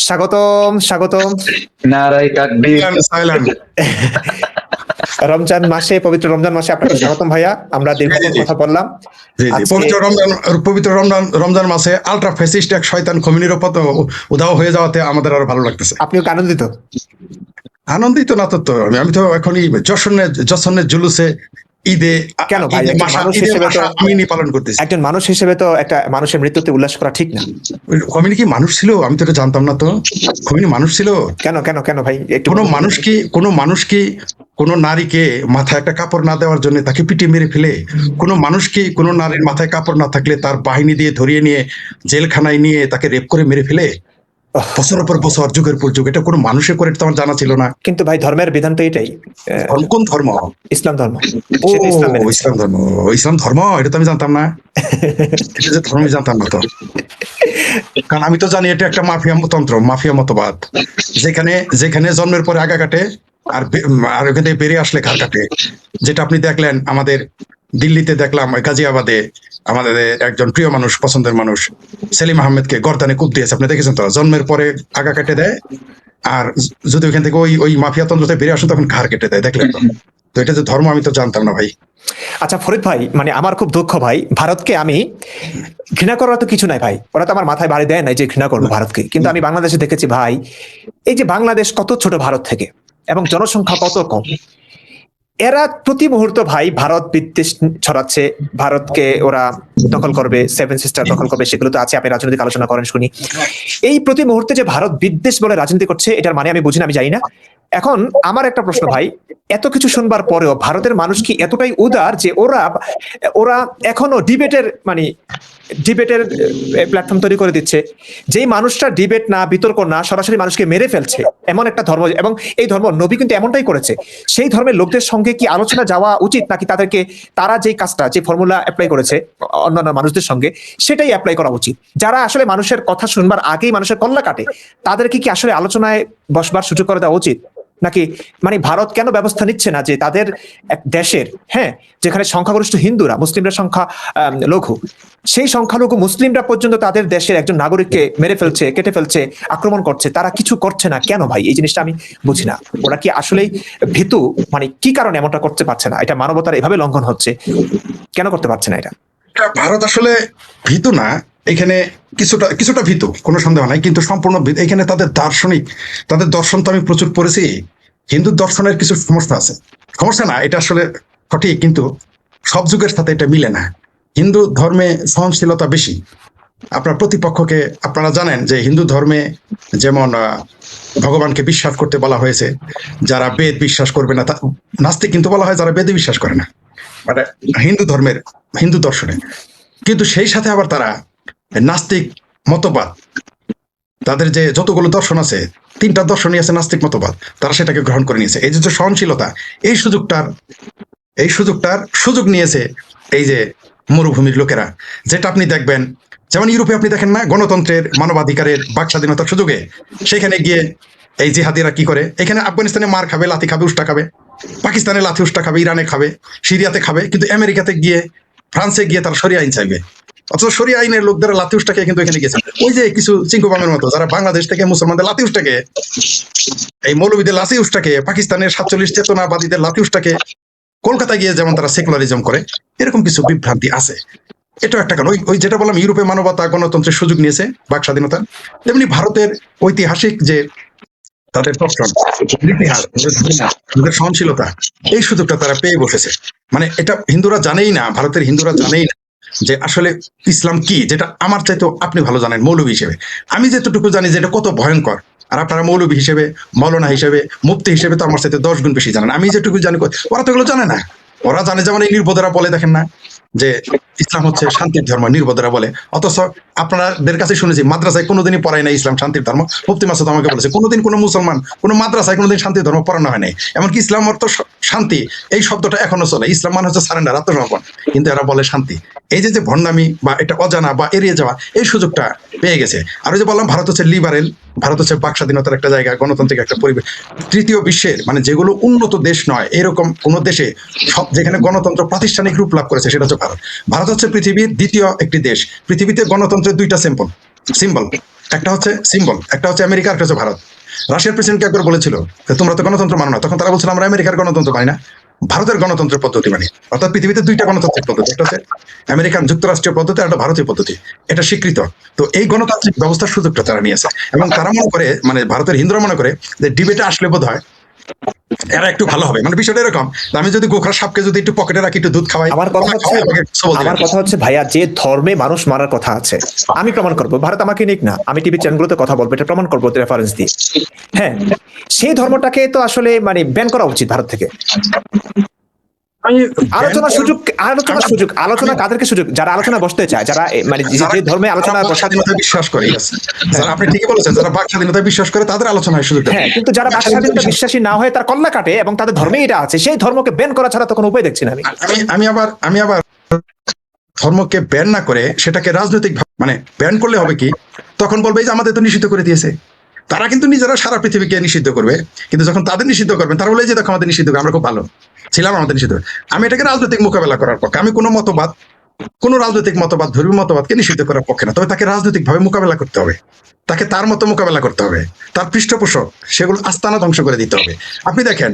স্বাগতম, স্বাগতম। নারায় তাকবীর। সাইলেন্ট। রমজান মাসে, পবিত্র রমজান মাসে আপনাকে স্বাগতম ভাইয়া। আমরা দীর্ঘক্ষণ কথা বললাম। জি জি, পবিত্র রমজান মাসে আলট্রা ফ্যাসিস্ট এক শয়তান খমিনির উধাও হয়ে যাওয়াতে আমাদের আরো ভালো লাগতেছে। আপনিও কি আনন্দিত? আনন্দিত না তো আমি তো এখনই জশনের জুলুসে ঈদে কেন ভাই, মানুষ হিসেবে তো আমি পালন করতেছি। একজন মানুষ হিসেবে তো একটা মানুষের মৃত্যুতে উল্লাস করা ঠিক না। খমিনি কি মানুষ ছিল? আমি তো এটা জানতাম না। তো খমিনি মানুষ ছিল? কেন কেন কেন ভাই, একটু কোনো মানুষ কি কোনো নারীকে মাথায় একটা কাপড় না দেওয়ার জন্য তাকে পিটিয়ে মেরে ফেলে? কোনো মানুষ কি কোনো নারীর মাথায় কাপড় না থাকলে তার বাহিনী দিয়ে ধরিয়ে নিয়ে জেলখানায় নিয়ে তাকে রেপ করে মেরে ফেলে? বছরের পর বছর, যুগের পর যুগ, এটা কোনো মানুষে করে তো আমার জানা ছিল না। কিন্তু ভাই ধর্মের বিধান তো এটাই। কোন ধর্ম? ইসলাম ধর্ম। ও, ইসলাম ধর্ম। ইসলাম ধর্ম, এটা তো আমি জানতাম না। এটা যে ধর্ম জানতাম না তো। কারণ আমি তো জানি এটা একটা মাফিয়া মতবাদ, যেখানে জন্মের পরে আগা কাটে আর ওখান থেকে বেরিয়ে আসলে ঘাড় কাটে। যেটা আপনি দেখলেন আমাদের দিল্লিতে, দেখলাম গাজিয়াবাদে আমাদের একজন প্রিয় মানুষ, পছন্দের মানুষ সেলিম আহমেদকে গর্দানে কূপ দিয়েছে। আপনি দেখেছেন তো? জন্মের পরে আগা কেটে দেয়, আর যদি ওইখান থেকে ওই মাফিয়া তন্ত্রতে বেরিয়ে আসেন তখন ঘাড় কেটে দেয়। দেখলেন তো? তো এটা যে ধর্ম আমি তো জানতাম না ভাই। আচ্ছা ফরিদ ভাই, মানে আমার খুব দুঃখ ভাই, ভারতকে আমি ঘৃণা করার তো কিছু নাই ভাই, ওরা তো আমার মাথায় বাড়ি দেয় নাই যে ঘৃণা করবো ভারতকে। কিন্তু আমি বাংলাদেশে দেখেছি ভাই, এই যে বাংলাদেশ কত ছোট ভারত থেকে, এবং জনসংখ্যা কত কম, এরা প্রতি মুহূর্ত ভাই ভারত বিদ্বেষ ছড়াচ্ছে। ভারতকে ওরা দখল করবে, সেভেন সিস্টার দখল করবে, সেগুলো তো আছে, আপনি রাজনৈতিক আলোচনা করেন শুনি। এই প্রতি মুহূর্তে যে ভারত বিদ্বেষ বলে রাজনীতি করছে, এটার মানে আমি বুঝি না, আমি জানি না। এখন আমার একটা প্রশ্ন ভাই, এত কিছু শুনবার পরেও ভারতের মানুষ কি এতটাই উদার যে ওরা এখনো ডিবেটের প্ল্যাটফর্ম তৈরি করে দিচ্ছে? যেই মানুষটা ডিবেট না, বিতর্ক না, সরাসরি মানুষকে মেরে ফেলছে, এমন একটা ধর্ম, এবং এই ধর্ম নবী কিন্তু এমনটাই করেছে। সেই ধর্মের লোকদের সঙ্গে কি আলোচনা যাওয়া উচিত, নাকি তারা যে কাজটা, যে ফর্মুলা অ্যাপ্লাই করেছে অন্যান্য মানুষদের সঙ্গে, সেটাই অ্যাপ্লাই করা উচিত? যারা আসলে মানুষের কথা শুনবার আগেই মানুষের কল্লা কাটে, তাদেরকে কি আসলে আলোচনায় বসবার সুযোগ করে দেওয়া উচিত? নাকি মানে ভারত কেন ব্যবস্থা নিচ্ছে না যে তাদের এক দেশের, হ্যাঁ, যেখানে সংখ্যাগরিষ্ঠ হিন্দুরা, মুসলিমরা সংখ্যা লঘু, সেই সংখ্যালঘু মুসলিমরা পর্যন্ত তাদের দেশের একজন নাগরিককে মেরে ফেলছে, কেটে ফেলছে, আক্রমণ করছে, তারা কিছু করছে না কেন ভাই? এই জিনিসটা আমি বুঝি না। ওরা কি আসলেই ভীতু? মানে কি কারণে এমনটা করতে পারছে না? এটা মানবতার এভাবে লঙ্ঘন হচ্ছে, কেন করতে পারছে না এটা? ভারত আসলে ভীতু না, এখানে কিছুটা ভীতু, কোনো সন্দেহ নাই, কিন্তু সম্পূর্ণ এখানে তাদের দর্শন তো আমি প্রচুর পড়েছি। হিন্দু দর্শনের কিছু সমস্যা না, এটা আসলে সঠিক, কিন্তু সব যুগের সাথে এটা মিলে না। হিন্দু ধর্মে সহনশীলতা বেশি। আপনার প্রতিপক্ষকে, আপনারা জানেন যে হিন্দু ধর্মে যেমন ভগবানকে বিশ্বাস করতে বলা হয়েছে, যারা বেদ বিশ্বাস করবে না, নাস্তিক কিন্তু বলা হয় যারা বেদে বিশ্বাস করে না, মানে হিন্দু দর্শনে। কিন্তু সেই সাথে আবার তারা নাস্তিক মতবাদ, তাদের যে যতগুলো দর্শন আছে, 3টা দর্শনই আছে নাস্তিক মতবাদ, তারা সেটাকে গ্রহণ করে নিয়েছে। এই যে সহনশীলতা, এই সুযোগ নিয়েছে এই যে মরুভূমির লোকেরা। যেটা আপনি দেখবেন, যেমন ইউরোপে আপনি দেখেন না, গণতন্ত্রের, মানবাধিকারের, বাক স্বাধীনতার সুযোগে সেখানে গিয়ে এই জিহাদিরা কি করে, এখানে আফগানিস্তানে মার খাবে, লাথি খাবে, উষ্টা খাবে, পাকিস্তানে লাথি উষ্টা খাবে, ইরানে খাবে, সিরিয়াতে খাবে, কিন্তু আমেরিকাতে গিয়ে, ফ্রান্সে গিয়ে তারা শরিয়া আইন চাইবে। অথচ শরিয়া আইনের লোকদের লাথি উষ্টাকে কিন্তু এখানে গেছে। ওই যে কিছু চিঙ্কুবামের মতো যারা বাংলাদেশ থেকে মুসলমানদের লাথি উষ্টাকে, এই মৌলবীদের লাথি উষ্টাকে, পাকিস্তানের 47 চেতনাবাদীদের লাথি উষ্টাকে কলকাতা গিয়ে যেমন তারা সেকুলারিজম করে, এরকম কিছু বিভ্রান্তি আছে। এটা একটা কারণ। ওই যেটা বললাম, ইউরোপে মানবতা, গণতন্ত্রের সুযোগ নিয়েছে, বাক স্বাধীনতা, তেমনি ভারতের ঐতিহাসিক যে তাদের দর্শন, ইতিহাস, তাদের সহনশীলতা, এই সুযোগটা তারা পেয়ে বসেছে। মানে এটা হিন্দুরা জানেই না, ভারতের হিন্দুরা জানেই না যে আসলে ইসলাম কি, যেটা আমার চাইতো আপনি ভালো জানেন মৌলবী হিসেবে। আমি যেতটুকু জানি যে এটা কত ভয়ঙ্কর, আর আপনারা মৌলবী হিসেবে, মৌলানা হিসেবে, মুফতি হিসেবে তো আমার চাইতে 10 গুণ বেশি জানেন। আমি যেটুকু জানি, ওরা তো এগুলো জানে না। ওরা জানে যেমন এই নির্বোধরা বলে, দেখেন না যে ইসলাম হচ্ছে শান্তির ধর্ম, নির্বোধরা বলে। অথচ আপনাদের কাছে শুনেছি মাদ্রাসায় কোনোদিনই পড়ায় নাই ইসলাম শান্তির ধর্ম। মুফতি মাসুদ আমাকে বলেছে কোনোদিন কোনো মুসলমান কোনো মাদ্রাসায় কোনোদিন শান্তির ধর্ম পড়ানো হয় নাই। এমনকি ইসলাম অর্থ শান্তি, এই শব্দটা এখনো চলে। ইসলাম মানে হচ্ছে সারেন্ডার, আত্মসমর্পণ, কিন্তু এরা বলে শান্তি। এই যে ভণ্ডামি বা এটা অজানা বা এড়িয়ে যাওয়া, এই সুযোগটা পেয়ে গেছে। আর ওই যে বললাম, ভারত হচ্ছে লিবারেল, ভারত হচ্ছে বাক স্বাধীনতার একটা জায়গা, গণতান্ত্রিক একটা পরিবেশ। তৃতীয় বিশ্বের, মানে যেগুলো উন্নত দেশ নয়, এরকম কোন দেশে সব যেখানে গণতন্ত্র প্রাতিষ্ঠানিক রূপ লাভ করেছে সেটা হচ্ছে ভারত। ভারত হচ্ছে পৃথিবীর দ্বিতীয় একটি দেশ। পৃথিবীতে গণতন্ত্রের 2টা সিম্বল, একটা হচ্ছে সিম্বল, একটা হচ্ছে আমেরিকা, একটা হচ্ছে ভারত। রাশিয়ার প্রেসিডেন্টকে একবার বলেছিল যে তোমরা তো গণতন্ত্র মানো না, তখন তারা বলছিল আমরা আমেরিকার গণতন্ত্র মানি না, ভারতের গণতন্ত্রের পদ্ধতি মানি। অর্থাৎ পৃথিবীতে দুইটা গণতান্ত্রিক পদ্ধতি, একটা হচ্ছে আমেরিকান যুক্তরাষ্ট্রীয় পদ্ধতি আর একটা ভারতীয় পদ্ধতি, এটা স্বীকৃত। তো এই গণতান্ত্রিক ব্যবস্থার সুযোগটা তারা নিয়েছে, এবং তারা মনে করে, মানে ভারতের হিন্দুরা মনে করে যে ডিবেটে আসলে বোধ হয় এরা একটু ভালো হবে। মানে বিষয়টা এরকম, আমি যদি গোখরা সাপকে যদি একটু পকেটে রাখি, একটু দুধ খাওয়াই, আমার কথা হচ্ছে ভাইয়া, যে ধর্মে মানুষ মারার কথা আছে আমি প্রমাণ করবো, ভারত আমাকে নিক না, আমি টিভি চ্যানেলগুলোতে কথা বলবো, এটা প্রমাণ করবো রেফারেন্স দিয়ে। হ্যাঁ, সেই ধর্মটাকে তো আসলে মানে ব্যান করা উচিত ভারত থেকে। আলোচনা কাদেরকে সুযোগ? যারা আলোচনা বসতে চায়, যারা মানে যে ধর্মে আলোচনা স্বাধীনতায় বিশ্বাস করে, যারা, আপনি ঠিকই বলেছেন, যারা বাক স্বাধীনতায় বিশ্বাস করে তাদের আলোচনায় সুযোগ দেয়। হ্যাঁ, কিন্তু যারা বাক স্বাধীনতা বিশ্বাসী না হয়ে তার কল্লা কাটে এবং তাদের ধর্মে এটা আছে, সেই ধর্মকে ব্যান করা ছাড়া তো কোনো উপায় দেখছি না আমি। আমি আবার ধর্মকে ব্যান না করে সেটাকে রাজনৈতিক মানে ব্যান করলে হবে কি, তখন বলবে যে আমাদের তো নিষিদ্ধ করে দিয়েছে। তারা কিন্তু নিজেরা সারা পৃথিবীকে নিষিদ্ধ করবে, কিন্তু যখন তাদের নিষিদ্ধ করবেন তারা বলে যে দেখো আমাদের নিষিদ্ধ, আমরা খুব ভালো ছিলাম, আমাদের নিষিদ্ধ। আমি এটাকে রাজনৈতিক মোকাবেলা করার পক্ষে, আমি কোনো রাজনৈতিক মতবাদ, ধর্মীয় মতবাদকে নিষিদ্ধ করার পক্ষে না, তবে তাকে রাজনৈতিক ভাবে মোকাবেলা করতে হবে, তাকে তার মতো মোকাবেলা করতে হবে, তার পৃষ্ঠপোষক সেগুলো আস্তানা ধ্বংস করে দিতে হবে। আপনি দেখেন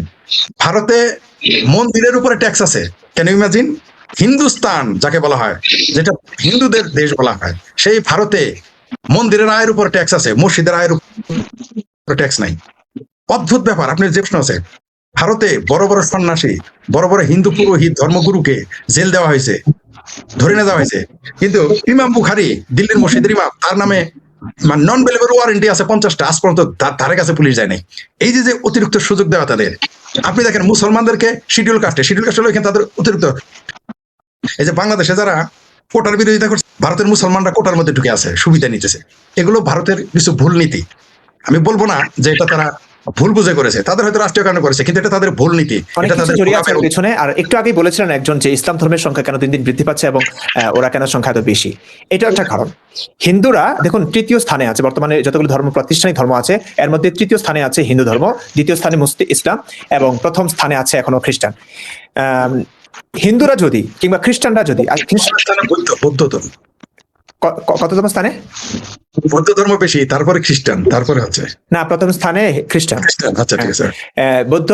ভারতে মন্দিরের উপরে ট্যাক্স আছে, ক্যান ইউ ইমাজিন? হিন্দুস্তান যাকে বলা হয়, যেটা হিন্দুদের দেশ বলা হয়, সেই ভারতে মন্দিরের আয়ের উপর ট্যাক্স আছে, মসজিদের আয়ের উপর ট্যাক্স নাই। অদ্ভুত ব্যাপার। আপনার যে প্রশ্ন আছে, ভারতে বড় বড় সন্ন্যাসী, বড় বড় হিন্দু পুরোহিত, ধর্মগুরুকে জেল দেওয়া হয়েছে, ধরে নিয়ে যাওয়া হয়েছে, কিন্তু ইমাম বুখারী দিল্লির মসজিদের ইমাম, তার নামে নন বেলেবল ওয়ারেন্টি আছে 50টা, আজ পর্যন্ত ধারে কাছে পুলিশ যায় নাই। এই যে অতিরিক্ত সুযোগ দেওয়া তাদের। আপনি দেখেন মুসলমানদেরকে শিডিউল কাস্টে হলো এখানে তাদের অতিরিক্ত। এই যে বাংলাদেশে যারা কোটার বিরোধিতা করছে, ভারতের মুসলমানরা কোটার মধ্যে ঢুকে আছে, সুবিধা নিতেছে। এগুলো ভারতের কিছু ভুল নীতি। আমি বলবো না যে এটা তারা ভুল বুঝে করেছে, তাদের হয়তো রাষ্ট্রীয় কারণে করেছে, কিন্তু এটা তাদের ভুল নীতি, এটা তাদের পেছনে। আর একটু আগেই বলেছিলেন একজন যে ইসলাম ধর্মের সংখ্যা কেন দিন দিন বৃদ্ধি পাচ্ছে এবং ওরা কেন সংখ্যা এত বেশি, এটা একটা কারণ। হিন্দুরা দেখুন তৃতীয় স্থানে আছে বর্তমানে, যতগুলো ধর্ম প্রাতিষ্ঠানিক ধর্ম আছে এর মধ্যে তৃতীয় স্থানে আছে হিন্দু ধর্ম, দ্বিতীয় স্থানে ইসলাম এবং প্রথম স্থানে আছে এখনো খ্রিস্টান। হিন্দুরা যদি কিংবা খ্রিস্টানরা যদি বৌদ্ধ ধর্ম কততম স্থানে? বৌদ্ধ ধর্ম বেশি, তারপরে খ্রিস্টান, তারপরে হচ্ছে না, প্রথম স্থানে খ্রিস্টান। আচ্ছা ঠিক আছে। বৌদ্ধ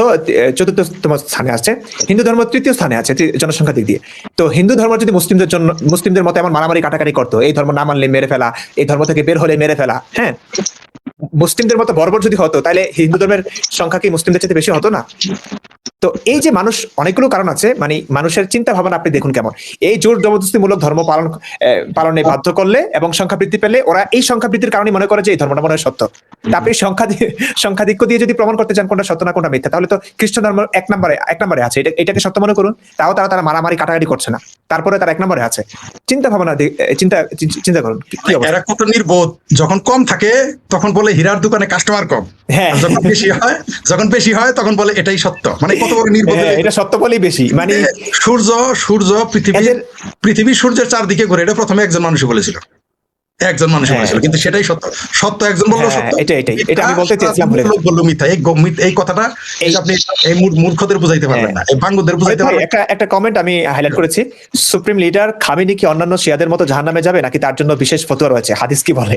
চতুর্থতম স্থানে আছে, হিন্দু ধর্ম তৃতীয় স্থানে আছে জনসংখ্যা দিক দিয়ে। তো হিন্দু ধর্ম যদি মুসলিমদের মতো এমন মারামারি কাটাকাটি করতো, এই ধর্ম না মানলে মেরে ফেলা, এই ধর্ম থেকে বের হলে মেরে ফেলা, হ্যাঁ, মুসলিমদের মতো বর্বর যদি হতো, তাহলে হিন্দু ধর্মের সংখ্যা কি মুসলিমদের চেয়ে বেশি হতো না? তো এই যে মানুষ, অনেকগুলো কারণ আছে, মানে মানুষের চিন্তা ভাবনা আপনি দেখুন কেমন। এই জোর জবরদস্তিমূলক ধর্ম পালনে বাধ্য করলে এবং সংখ্যা বৃদ্ধি পেলে ওরা এই সংখ্যা বৃদ্ধির কারণে মনে করে যে এই ধর্মটা মনে হয় সত্য। তা আপনি সংখ্যাধিক্য দিয়ে যদি প্রমাণ করতে চান কোনটা সত্য না কোনটা মিথ্যা, তাহলে তো খ্রিস্টান ধর্ম এক নম্বরে আছে, এটাকে সত্য মনে করুন। তাও তারা মারামারি কাটাকাটি করছে না, তারপরে তারা এক নম্বরে আছে। চিন্তা ভাবনা চিন্তা করুন কি অবস্থা। এরা কত নির্বোধ, যখন কম থাকে তখন বলে হীরার দোকানে কাস্টমার কম, হ্যাঁ, যখন বেশি হয় তখন বলে এটাই সত্য। মানে কত বড় নির্বোধ, এটা সত্য বলেই বেশি। মানে সূর্য পৃথিবী সূর্যের চারদিকে ঘুরে, এটা প্রথমে একজন মানুষ বলেছিল, কিন্তু সেটাই সত্য একজন বললো সত্য, এটা আমি বলতে চেয়েছিলাম, বললো মিথ্যা। এই কথাটা আপনি এই মূর্খদের বুঝাইতে পারবেন না, এই বাঙ্গুদের বুঝাইতে পারবেন। একটা কমেন্ট আমি হাইলাইট করেছি, সুপ্রিম লিডার খামেনি কি অন্যান্য শিয়াদের মতো জাহান্নামে যাবে নাকি তার জন্য বিশেষ ফতোয়া রয়েছে, হাদিস কি বলে?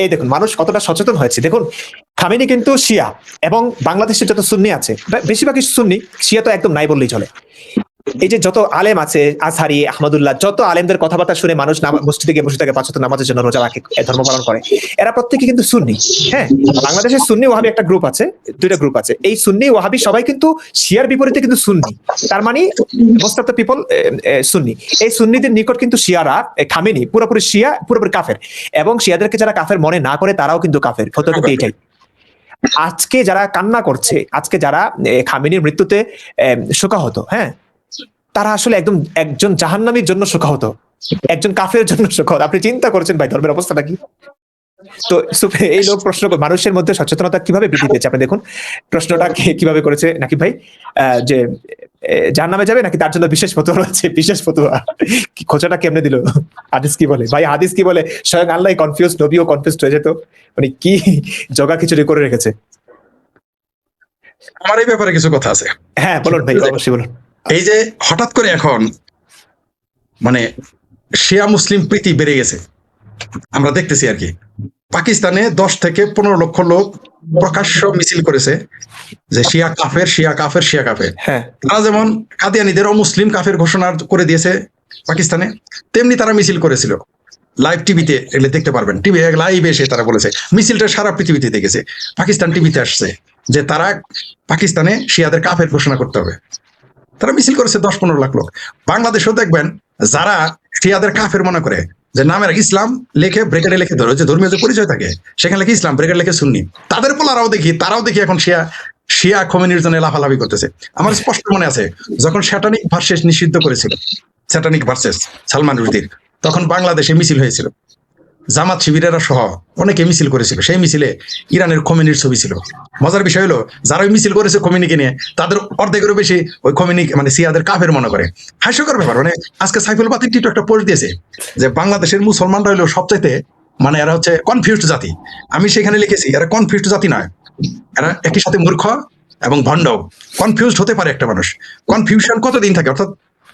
এই দেখুন মানুষ কতটা সচেতন হয়েছে। দেখুন খামেনি কিন্তু শিয়া এবং বাংলাদেশের যত সুন্নি আছে বেশিরভাগই সুন্নি, শিয়া তো একদম নাই বললেই চলে। এই যে যত আলেম আছে, আজহারি, আহমদুল্লাহ, যত আলেমদের কথাবার্তা শুনে মানুষ মসজিদে গিয়ে বসে থাকে 5 ওয়াক্ত নামাজের জন্য, রোজা রাখে, ধর্ম পালন করে, এরা প্রত্যেকে কিন্তু সুন্নি। হ্যাঁ, বাংলাদেশের সুন্নি ওয়াহাবি একটা গ্রুপ আছে, 2টা গ্রুপ আছে। এই সুন্নি ওয়াহাবি সবাই কিন্তু শিয়ার বিপরীতে কিন্তু সুন্নি, তার মানে মোস্ট অফ দ্য পিপল সুন্নি। এই সুন্নিদের নিকট কিন্তু শিয়ারা খামেনি পুরোপুরি শিয়া, পুরোপুরি কাফের, এবং শিয়াদেরকে যারা কাফের মনে না করে তারাও কিন্তু কাফের। ফতোয়া কিন্তু এইটাই। আজকে যারা কান্না করছে, আজকে যারা খামেনির মৃত্যুতে শোকাহত, হ্যাঁ, তারা আসলে একজন জাহান্নামীর জন্য শোকাহত, একজন কাফের জন্য শোকাহত। আপনি চিন্তা করছেন ভাই ধর্মের অবস্থাটা কি? তো এই লোক প্রশ্ন, মানুষের মধ্যে সচেতনতা কিভাবে বৃদ্ধি পেয়েছে আপনি দেখুন। প্রশ্নটা কিভাবে করেছে নাকি ভাই, যে জাহান্নামে যাবে নাকি তার জন্য বিশেষ ফতোয়া রয়েছে, বিশেষ ফতোয়া। খোঁচাটা কেমনে দিল? হাদিস কি বলে ভাই, হাদিস কি বলে? স্বয়ং আল্লাহ কনফিউজ, নবীও কনফিউজ হয়ে যেত, মানে কি জগা খিচুড়ি করে রেখেছে। আমার এই ব্যাপারে কিছু কথা আছে। হ্যাঁ বলুন ভাই, অবশ্যই বলুন। এই যে হঠাৎ করে এখন মানে শিয়া মুসলিম প্রীতি বেড়ে গেছে, আমরা দেখতেছি আর কি। পাকিস্তানে 10 থেকে 15 লক্ষ লোক প্রকাশ্য মিছিল করেছে যে শিয়া কাফের, শিয়া কাফের, শিয়া কাফের। হ্যাঁ, তারা যেমন কাদিয়ানীদের অমুসলিম কাফের ঘোষণা করে দিয়েছে পাকিস্তানে, তেমনি তারা মিছিল করেছিল। লাইভ টিভিতে এগুলো দেখতে পারবেন, টিভি লাইভ এসে তারা বলেছে, মিছিলটা সারা পৃথিবীতে দেখেছে, পাকিস্তান টিভিতে আসছে যে তারা পাকিস্তানে শিয়াদের কাফের ঘোষণা করতে হবে। তারা মিছিল করেছে 10-15 লাখ লোক। বাংলাদেশেও দেখবেন যারা শিয়াদের কাফের মনে করে, যে নামের ইসলাম লেখে ব্রেকেটে লিখে ধরে, যে ধর্মীয় যে পরিচয় থাকে সেখানে লিখে ইসলাম, ব্রেকেট লিখে সুন্নি, তাদের তারাও দেখি এখন শিয়া খোমেনির জন্য লাফালাফি করতেছে। আমার স্পষ্ট মনে আছে যখন স্যাটানিক ভার্সেস নিষিদ্ধ করেছিল, স্যাটানিক ভার্সেস সালমান রুশদির, তখন বাংলাদেশে মিছিল হয়েছিল, জামাত শিবিরেরা সহ অনেকে মিছিল করেছিল। সেই মিছিলে ইরানের খোমেনির ছবি ছিল। মজার বিষয় হলো যারা ওই মিছিল করেছে খোমেনিকে নিয়ে, তাদের অর্ধেকেরও বেশি ওই খোমেনি মানে শিয়াদের কাফের মনে করে। হাস্যকর ব্যাপার। মানে আজকে সাইফুল বাতিক টিটু একটা পোস্ট দিয়েছে যে বাংলাদেশের মুসলমানরা হলো সবচাইতে মানে এরা হচ্ছে কনফিউজড জাতি। আমি সেখানে লিখেছি এরা কনফিউজড জাতি নয়, এরা একই সাথে মূর্খ এবং ভণ্ড। কনফিউজড হতে পারে একটা মানুষ, কনফিউশন কতদিন থাকে, অর্থাৎ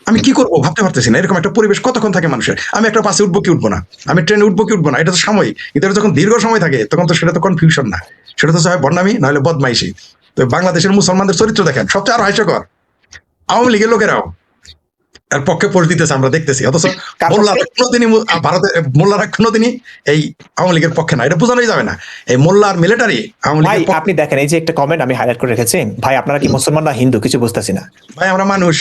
আমি কি করবো ভাবতে পারতেছি না, এরকম একটা পরিবেশ কতক্ষণ থাকে মানুষের। আমি একটা বাসে উঠবো কি উঠবো না, আমি ট্রেনে উঠবো কি উঠবো না, এটা তো সাময়িক। কিন্তু এটা যখন দীর্ঘ সময় থাকে তখন তো সেটা তো কনফিউশন না, সেটা তো হয় বদনামি নাহলে বদমাইশি। তো বাংলাদেশের মুসলমানদের চরিত্র দেখেন, সবচেয়ে আরো হাস্যকর আওয়ামী লীগের লোকেরাও এর পক্ষে পোস্ট দিতেছে, আমরা দেখতেছি। অথচ মোল্লারা কোনোদিনই মোল্লারা কোনোদিনই এই আওয়ামী লীগের পক্ষে না, এটা বোঝানোই যাবে না। এই মোল্লার মিলিটারি আওয়ামী ভাই লীগের আপনি দেখেন, এই যে একটা কমেন্ট আমি হাইলাইট করে রেখেছি, ভাই আপনারা কি মুসলমান না হিন্দু কিছু বুঝতেছি না। ভাই আমরা মানুষ,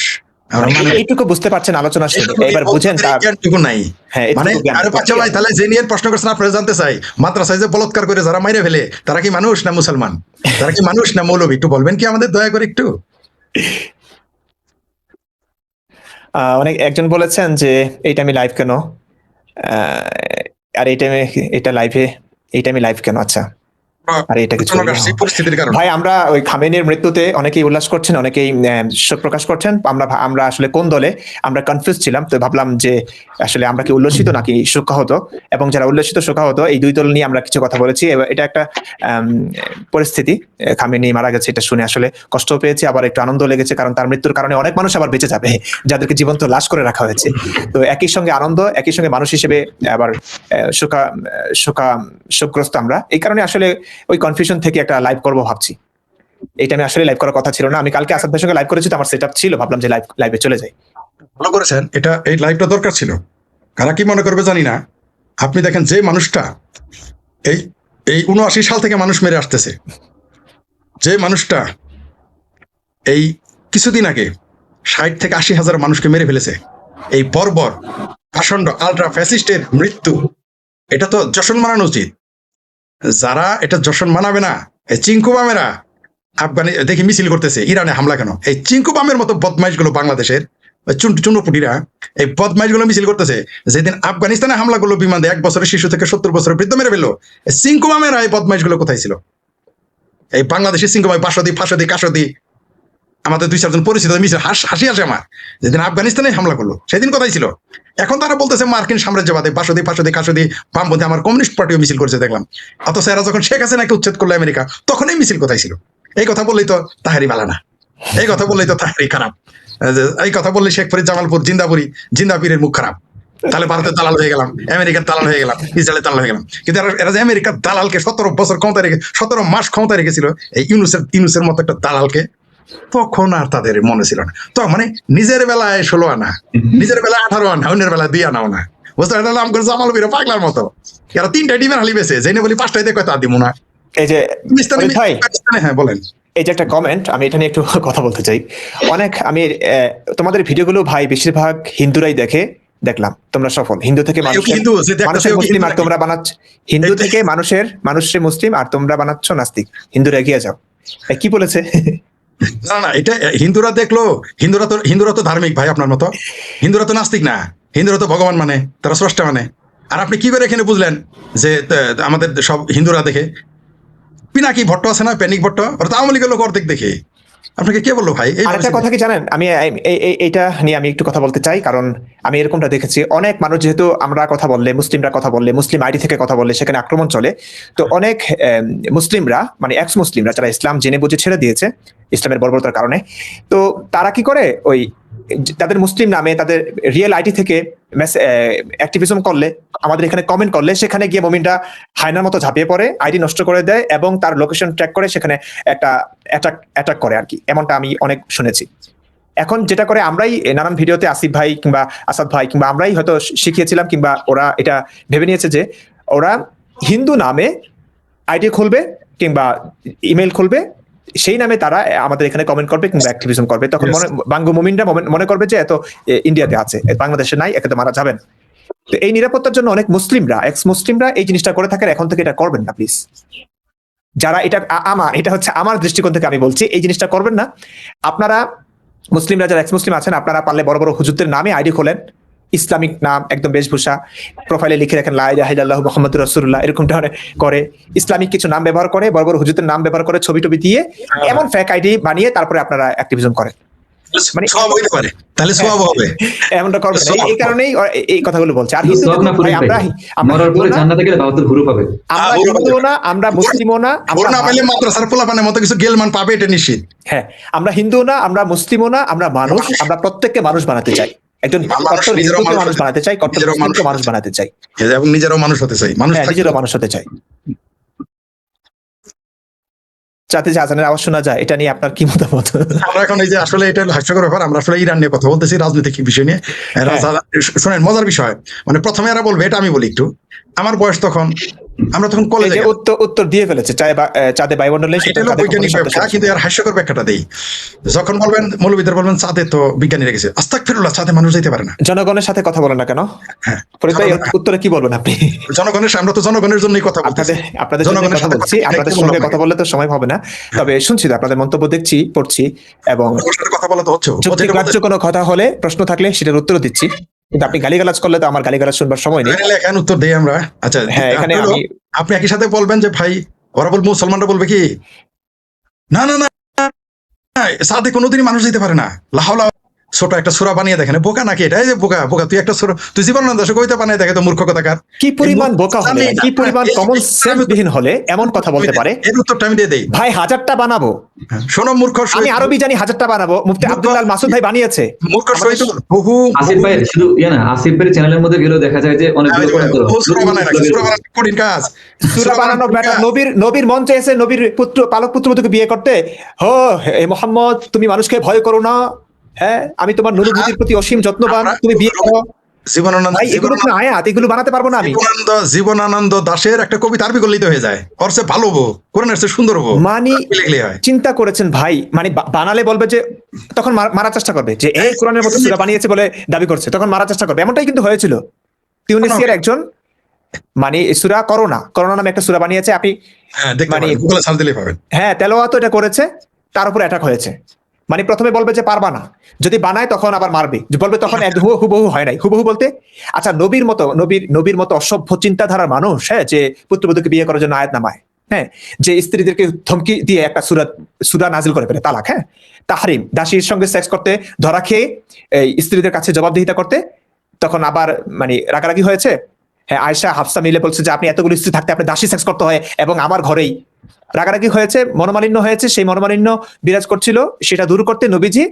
এইটুকু বুঝতে পারছেন আলোচনা শুনে, এবার বুঝেন তার জ্ঞানটুকু নাই। হ্যাঁ, মানে আরে বাচ্চা ভাই, তাহলে যে নিয়ে প্রশ্ন করছেন আপনারা জানতে চাই, মাদ্রাসায় যে বলৎকার করে যারা মাইরে ফেলে তারা কি মানুষ না মুসলমান, তারা কি মানুষ না মৌলবী, একটু বলবেন কি আমাদের দয়া করে একটু। অনেক একজন বলেছেন যে এই টাইমে লাইভ কেন, আর এই টাইমে লাইভ কেন, আচ্ছা আর এটা কিছু পরিস্থিতির কারণে ভাই আমরা ওই খামেনির মৃত্যুতে অনেকেই উল্লাস করছেন, অনেকেই শোক প্রকাশ করছেন। আমরা আসলে কোন দলে আমরা কনফিউজ ছিলাম, তো ভাবলাম যে আসলে আমরা কি উল্লসিত নাকি শোকাহত, এবং যারা উল্লসিত শোকাহত এই দুই দল নিয়ে আমরা কিছু কথা বলেছি। এটা একটা পরিস্থিতি, খামেনি মারা গেছে এটা শুনে আসলে কষ্ট পেয়েছি, আবার একটু আনন্দ লেগেছে, কারণ তার মৃত্যুর কারণে অনেক মানুষ আবার বেঁচে যাবে যাদেরকে জীবন্ত লাশ করে রাখা হয়েছে। তো একই সঙ্গে আনন্দ, একই সঙ্গে মানুষ হিসেবে আবার শোকগ্রস্ত আমরা। এই কারণে আসলে ওই কনফিউশন থেকে একটা লাইভ করবো ভাবছি। এইটা আমি আসলে লাইভ করার কথা ছিল না, আমি কালকে আসাদ ভাইয়ের সঙ্গে লাইভ করেছি, তো আমার সেটআপ ছিল, ভাবলাম যে লাইভে চলে যাই। ভালো করেছেন, এটা এই লাইভটা দরকার ছিল। কারা কি মনে করবে জানি না। আপনি দেখেন যে মানুষটা এই 79 সাল থেকে মানুষ মেরে আসতেছে, যে মানুষটা এই কিছুদিন আগে 60 থেকে 80 হাজার মানুষকে মেরে ফেলেছে, এই বর্বর আসন্ন আলট্রা ফ্যাসিস্টের মৃত্যু, এটা তো জশন মানানো উচিত। যারা এটা জশন মানাবে না, এই চিঙ্কু বামেরা আফগানি দেখি মিছিল করতেছে, ইরানে হামলা কেন, এই চিঙ্কু বামের মতো বদমাইশ গুলো বাংলাদেশের চুনপুটিরা এই বদমাইশ গুলো মিছিল করতেছে। যেদিন আফগানিস্তানে হামলা করলো বিমান দিয়ে 1 বছরের শিশু থেকে 70 বছরের বৃদ্ধ মেরে ফেললো, চিঙ্কু বামেরা এই বদমাইশ গুলো কোথায় ছিল? এই বাংলাদেশের চিঙ্কু বাম ফাঁসদি কাসদি আমাদের 2-4 জন পরিচিত মিছিল হাসি আসে আমার, যেদিন আফগানিস্তানে হামলা করলো সেদিন কোথায় ছিল? এখন তারা বলতেছে মার্কিন সাম্রাজ্যবাদী ফাঁসদি কাসদি বামপন্থী, আমার কমিউনিস্ট পার্টিও মিছিল করছে দেখলাম। অথচ এরা যখন শেখ হাসিনাকে উচ্ছেদ করলো আমেরিকা, তখন এই মিছিল কোথায় ছিল? এই কথা বললেই তো তাহারি ভালো না, এই কথা বললেই তো তাহারি খারাপ, এই কথা বললে শেখ ফরিদ জামালপুর জিন্দাপীরের মুখ খারাপ। তাহলে ভারতের দালাল হয়ে গেলাম, আমেরিকার দালাল হয়ে গেলাম, ইসরায়েলের দালাল হয়ে গেলাম। কিন্তু এরা যে আমেরিকার দালালকে 17 বছর ক্ষমতা রেখে 17 মাস ক্ষমতা রেখেছিল, এই ইউনুসের মতো একটা দালালকে, তখন আর তাদের মনে ছিল না। তো মানে নিজের বেলায় 16 আনা, নিজের বেলায় 18 আনা, অন্যের বেলায় 2 আনাও না, বুঝতে পারলাম। জামাল বীর পাগলার মতো এরা 3টা ডিমের হালি বেছে, জেনে বলি 5টাই দেখো তা দিব না। এই যে ভাই, হ্যাঁ বলেন। এই যে একটা কমেন্ট, আমি এটা নিয়ে একটু কথা বলতে চাই। আমি তোমাদের ভিডিওগুলো ভাই বেশিরভাগ হিন্দুরাই দেখলাম, তোমরা সফল হিন্দু থেকে মানুষের মুসলিম, আর তোমরা বানাচ্ছ হিন্দু থেকে মানুষের মুসলিম, আর তোমরা বানাচ্ছ নাস্তিক। হিন্দুরা এগিয়ে যাও, কি বলেছে? না এটা হিন্দুরা দেখলো, হিন্দুরা তো ধার্মিক ভাই আপনার মতো, হিন্দুরা তো নাস্তিক না, হিন্দুরা তো ভগবান মানে, তারা স্রষ্টা মানে। আর আপনি কি করে এখানে বুঝলেন যে আমাদের সব হিন্দুরা দেখে? পিনাকি ভট্ট আছে না, প্যানিক ভট্ট, ওরা তো আওয়ামী লীগের লোক অর্ধেক দেখে। আপনাকে কে বললো ভাই? আরেকটা কথা কি জানেন, আমি এইটা নিয়ে আমি একটু কথা বলতে চাই, কারণ আমি এরকমটা দেখেছি। অনেক মানুষ, যেহেতু আমরা কথা বললে, মুসলিমরা কথা বললে, মুসলিম আইডি থেকে কথা বললে সেখানে আক্রমণ চলে। তো অনেক মুসলিমরা, মানে এক্স মুসলিমরা, যারা ইসলাম জেনে বুঝে ছেড়ে দিয়েছে ইসলামের বর্বরতার কারণে, তো তারা কি করে, ওই তাদের মুসলিম নামে তাদের রিয়েল আইডি থেকে অ্যাক্টিভিজম করলে, আমাদের এখানে কমেন্ট করলে, সেখানে গিয়ে মুমিনরা হায়নার মতো ঝাঁপিয়ে পড়ে, আইডি নষ্ট করে দেয় এবং তার লোকেশন ট্র্যাক করে সেখানে একটা অ্যাটাক করে আর কি। এমনটা আমি অনেক শুনেছি। এখন যেটা করে আমরাই নানান ভিডিওতে আসিফ ভাই কিংবা আসাদ ভাই কিংবা আমরাই হয়তো শিখিয়েছিলাম, কিংবা ওরা এটা ভেবে নিয়েছে যে ওরা হিন্দু নামে আইডি খুলবে কিংবা ইমেল খুলবে, সেই নামে তারা আমাদের এখানে কমেন্ট করবে কিংবা অ্যাক্টিভিজম করবে। তখন বাঙ্গু মুমিনরা মনে করবে যে এত ইন্ডিয়াতে আছে, বাংলাদেশে নাই, একে তো মারা যাবে না। তো এই নিরাপত্তার জন্য অনেক মুসলিমরা, এক্স মুসলিমরা এই জিনিসটা করে থাকেন। এখন থেকে এটা করবেন না প্লিজ। যারা এটা হচ্ছে আমার দৃষ্টিকোণ থেকে আমি বলছি, এই জিনিসটা করবেন না আপনারা। মুসলিমরা যারা এক্স মুসলিম আছেন, আপনারা পারলে বড় বড় হুজুরদের নামে আইডি খোলেন, ইসলামিক নাম, একদম বেশভূষা, প্রোফাইলে লিখে রাখেন লা ইলাহা ইল্লাল্লাহু মুহাম্মাদুর রাসূলুল্লাহ, এরকমটা করে ইসলামিক কিছু নাম ব্যবহার করে, বড় বড় হুজুরদের নাম ব্যবহার করে, ছবি টবি দিয়ে এমন ফেক আইডি বানিয়ে তারপরে আপনারা অ্যাক্টিভিজম করেন। মানে সব হইতে পারে, তাহলে সব হবে, এমনটা করবেন। এই কারণেই এই কথাগুলো বলছে। আর মরার পরে জান্নাতে গেলে বাহাদুর হুরু পাবে। আমরা হিন্দুও না, আমরা মুসলিমও না, আমরা না পেলে মাদ্রাসার পোলাপানের মতো কিছু গেলমান পাবে, এটা নিশ্চিত। হ্যাঁ, আমরা হিন্দুও না, আমরা মুসলিমও না, আমরা মানুষ। আমরা প্রত্যেককে মানুষ বানাতে চাই, একজন মানুষ বানাতে চাই, মানুষ বানাতে চাই, এবং নিজেরাও মানুষ হতে চাই, নিজেরও মানুষ হতে চাই। যাতে আজানের আওয়াজ শোনা যায়, এটা নিয়ে আপনার কি মতামত? আমরা এখন এই যে আসলে এটা হাস্যকর ব্যাপার, আমরা আসলে ইরান নিয়ে কথা বলতেছি, রাজনৈতিক বিষয় নিয়ে। শোনেন মজার বিষয়, মানে প্রথমে এরা বলবে, এটা আমি বলি একটু। আমার বয়স তখন, আমরা তখন কলেজে, উত্তর দিয়ে ফেলেছে চাঁদে বায়ুমণ্ডলে, এটা হলো বৈজ্ঞানিক ব্যাখ্যা, কিন্তু এর হাস্যকর ব্যাখ্যাটা দেই। যখন বলবেন, মৌলবিদের বলবেন চাঁদে তো বিজ্ঞানীরা গেছে, আস্তাগফিরুল্লাহ, চাঁদে মানুষ যেতে পারে না। জনগণের সাথে কথা বলেন না কেন? ফরিদ ভাই, উত্তরে কি বলবেন আপনি? জনগণের, আমরা তো জনগণের জন্যই কথা বলতেছি, আপনাদের জনগণের সাথে বলছি, আপনাদের সঙ্গে কথা বললে তো সময় হবে না। তবে শুনছি তো আপনাদের মন্তব্য, দেখছি, পড়ছি, এবং কথা বলা তো হচ্ছে। যুক্তিগ্রাহ্য কোনো কথা হলে, প্রশ্ন থাকলে সেটার উত্তর দিচ্ছি, কিন্তু আপনি গালিগালাজ করলে তো আমার গালিগালাজ শুনবার সময় নেই। এখন উত্তর দেই আমরা। আচ্ছা, হ্যাঁ, এখানে আপনি একই সাথে বলবেন যে ভাই, ওরা বলবো, মুসলমানরা বলবে কি, না না না, সাথে কোনোদিনই মানুষ দিতে পারে না, লাহাওলা, ছোট একটা সূরা বানিয়ে দেখেন। বোকা নাকি এটা? এই যে বোকা, তুই একটা সূরা, তুই জীবনানন্দ দাশের কবিতা বানিয়ে দেখে, তো মূর্খ কথাকার। কি পরিমাণ বোকা হলে, কি পরিমাণ কমন সেন্স বিহীন হলে এমন কথা বলতে পারে? এর উত্তরটা আমি দিয়ে দেই ভাই। 1000টা বানাবো, শোনো মূর্খ, আমি আরবি জানি, 1000টা বানাবো। মুফতি আব্দুল্লাহ মাসুদ ভাই বানিয়েছে। মূর্খ সহিত বহু আসিফ ভাই, শুধু আসিফ ভাইয়ের চ্যানেলের মধ্যে গেলেও দেখা যায় যে অনেক সূরা বানায় না, সূরা বানানো কঠিন কাজ। সূরা বানানো ব্যাটা, নবীর মঞ্চে এসে নবীর পালক পুত্রবধূকে বিয়ে করতে, হো হে মুহাম্মদ, তুমি মানুষকে ভয় করো না, হ্যাঁ আমি তোমার নুরুভূতির প্রতি অসীম যত্নবান, তুমি বিয়ে করো। এগুলো বানাতে পারবো না আমি। জীবনানন্দ দাশের একটা কবিতা আরবি করলেই হয়ে যায়, ওর চেয়ে ভালো হবো, কোরআনের চেয়ে সুন্দর হবো, মানে চিন্তা করেছেন ভাই? মানে বানালে বলবে যে, তখন মারার চেষ্টা করবে যে এই কোরআনের মতো সূরা বানিয়েছে বলে দাবি করছে, তখন মারার চেষ্টা করবে। এমনটাই কিন্তু হয়েছিল। তিউনিসিয়ার একজন, মানে সূরা করোনা নামে একটা সূরা বানিয়েছে, আপনি মানে গুগলে সার্চ দিলেই পাবেন। হ্যাঁ, তেলাওয়াত এটা করেছে, তার উপর অ্যাটাক হয়েছে। মানে প্রথমে বলবে যে পারবা না, যদি বানায় তখন আবার মারবে, বলবে তখন হুবহু হয় নাই। হুবহু বলতে, আচ্ছা নবীর মতো অসভ্য চিন্তাধারার মানুষ, হ্যাঁ, যে পুত্রবধূকে বিয়ে করার জন্য আয়াত নামায়, হ্যাঁ, যে স্ত্রীদেরকে ধমকি দিয়ে একটা সূরা নাজিল করে ফেলে, তালাক, হ্যাঁ, তাহরিম, দাসীর সঙ্গে সেক্স করতে ধরা খেয়ে এই স্ত্রীদের কাছে জবাবদিহিতা করতে, তখন আবার মানে রাগারাগি হয়েছে। হ্যাঁ, আয়েশা হাফসা মিলে বলছে যে আপনি এতগুলো স্ত্রী থাকতে আপনি দাসী সেক্স করতে হয়, এবং আমার ঘরেই। রাগারাগি হয়েছে, মনোমালিন্য হয়েছে, সেই মনোমালিন্য বিরাজ করছিল, সেটা দূর করতে নবীজি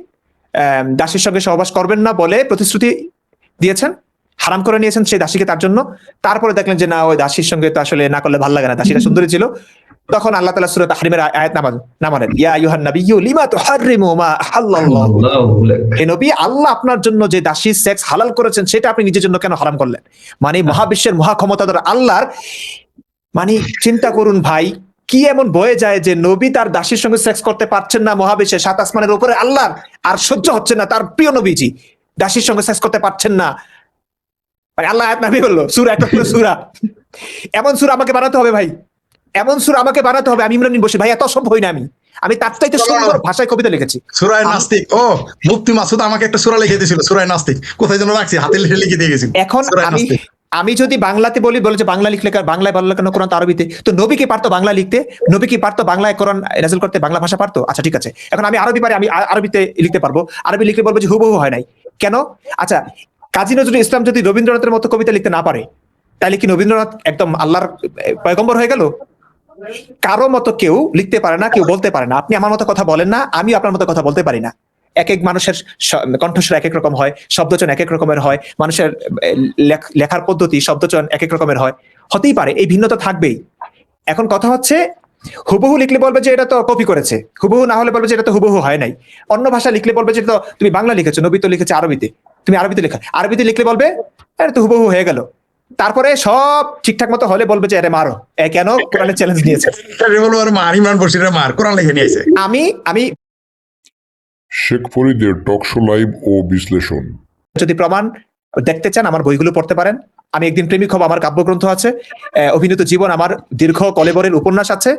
দাসীর সঙ্গে সহবাস করবেন না বলে প্রতিশ্রুতি দিয়েছেন, হারাম করে নিয়েছেন সেই দাসীকে তার জন্য। তারপরে দেখলেন যে না, ওই দাসীর সঙ্গে তো আসলে না করলে ভালো লাগে না, দাসীরা সুন্দরী ছিল। তখন আল্লাহ তাআলা সূরা তাহরিমের আয়াত নামালেন, ইয়া আইয়ুহান নাবিয়্যু লিমা তুহাররিমু মা আহাল্লাল্লাহু লাক। হে নবী, আল্লাহ আপনার জন্য যে দাসী সেক্স হালাল করেছেন, সেটা আপনি নিজের জন্য কেন হারাম করলেন? মানে মহাবিশ্বের মহাক্ষমতাধর আল্লাহর, মানে চিন্তা করুন ভাই, কি এমন বয়ে যায় যে নবী তার দাসীর সঙ্গে সেক্স করতে পারছেন না, মহাবিশ্বের 7 আসমানের উপরে আল্লাহর আর সহ্য হচ্ছে না, তার প্রিয় নবীজি দাসীর সঙ্গে সেক্স করতে পারছেন না। মানে আল্লাহ আয়াত নামিয়ে বললো, সূরা একটা সূরা, এমন সূরা আমাকে বানাতে হবে ভাই, এমন সূরা আমাকে বানাতে হবে। আমি ইমরান বসে ভাই, এত অসভ্য হই না আমি তার চাইতে সুন্দর ভাষায় কবিতা লিখেছি, সূরা নাস্তিক। ও মুফতি মাসুদ আমাকে একটা সূরা লিখে দিয়েছিল, সূরা নাস্তিক, কোথায় যেন রাখছি, হাতে লিখে দিয়ে গেছি। এখন আমি যদি বাংলাতে বলে যে বাংলা লিখলে, বাংলায় বললো কেন কোরআন তো আরবিতে? তো নবী কি পারতো বাংলা লিখতে? নবী কি পারতো বাংলায় কোরআন নাযিল করতে? বাংলা ভাষা পারতো? আচ্ছা ঠিক আছে, এখন আমি আরবি পারি, আমি আরবিতে লিখতে পারবো। আরবি লিখলে বলবো যে হুবহু হয় নাই কেন? আচ্ছা, কাজী নজরুল ইসলাম যদি রবীন্দ্রনাথের মতো কবিতা লিখতে না পারে, তাহলে কি রবীন্দ্রনাথ একদম আল্লাহর পয়গম্বর হয়ে গেল? কারো মতো কেউ লিখতে পারে না, কেউ বলতে পারে না। আপনি আমার মতো কথা বলেন না, আমি আপনার মতো কথা বলতে পারি না। এক এক মানুষের কণ্ঠস্বর এক এক রকম হয়, শব্দচয়ন এক এক রকমের হয়, মানুষের লেখার পদ্ধতি শব্দচয়ন এক এক রকমের হয়, হতেই পারে, এই ভিন্নতা থাকবেই। এখন কথা হচ্ছে হুবহু লিখলে বলবে যে এটা তো কপি করেছে, হুবহু না হলে বলবে যে এটা তো হুবহু হয় নাই। অন্য ভাষা লিখলে বলবে যে তো তুমি বাংলা লিখেছো, নবী তো লিখেছে আরবিতে, তুমি আরবিতে লেখা, আরবিতে লিখলে বলবে এটা তো হুবহু হয়ে গেল। তারপরে সব ঠিকঠাক মতো হলে বলবে যে আরে মারো, কেন কোরআনের চ্যালেঞ্জ নিয়েছে। রিভলভার মার, ইমরান বশিরের মার, কোরআন লিখে নিয়েছে। আমি আমি শেখ ফরিদের টকশো লাইভ ও বিশ্লেষণ। যদি প্রমাণ দেখতে চান আমার বইগুলো পড়তে পারেন। আমি একদিন প্রেমিক হব আমার কাব্যগ্রন্থ আছে, অভিনীত জীবন আমার দীর্ঘ কলেবরের উপন্যাস আছে,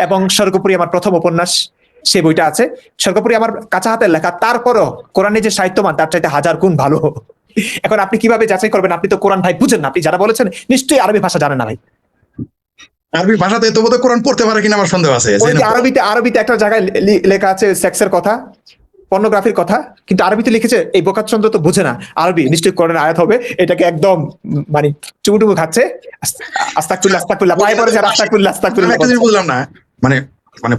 এবং স্বর্গপুরী আমার প্রথম উপন্যাস, সে বইটা আছে। স্বর্গপুরী আমার কাঁচা হাতের লেখা, তারপরও কোরআনে যে সাহিত্যমান তার চাইতে 1000 গুণ ভালো। এখন আপনি কিভাবে যাচাই করবেন? আপনি তো কোরআন ভাই বুঝেন না, আপনি যারা বলেছেন নিশ্চয়ই আরবি ভাষা জানেন না ভাই। আরবি ভাষাতে তো বোধহয় কোরআন পড়তে পারে কিনা আমার সন্দেহ আছে। ওই যে আরবিতে একটা জায়গায় লেখা আছে সেক্সের কথা, পর্নোগ্রাফির কথা, কিন্তু আরবিতে লিখেছে। এই বোকাচন্দ্র তো বুঝে না আরবি, নিশ্চয়ই কোরআনের আয়াত হবে, এটাকে একদম মানে চুমুটুমু খাচ্ছে, আস্তাগফিরুল্লাহ আস্তাগফিরুল্লাহ পায়ে পড়ে যায়, আস্তাগফিরুল্লাহ আমি আস্তাগফিরুল্লাহ একটা জিনিস বুঝলাম না, মানে মানে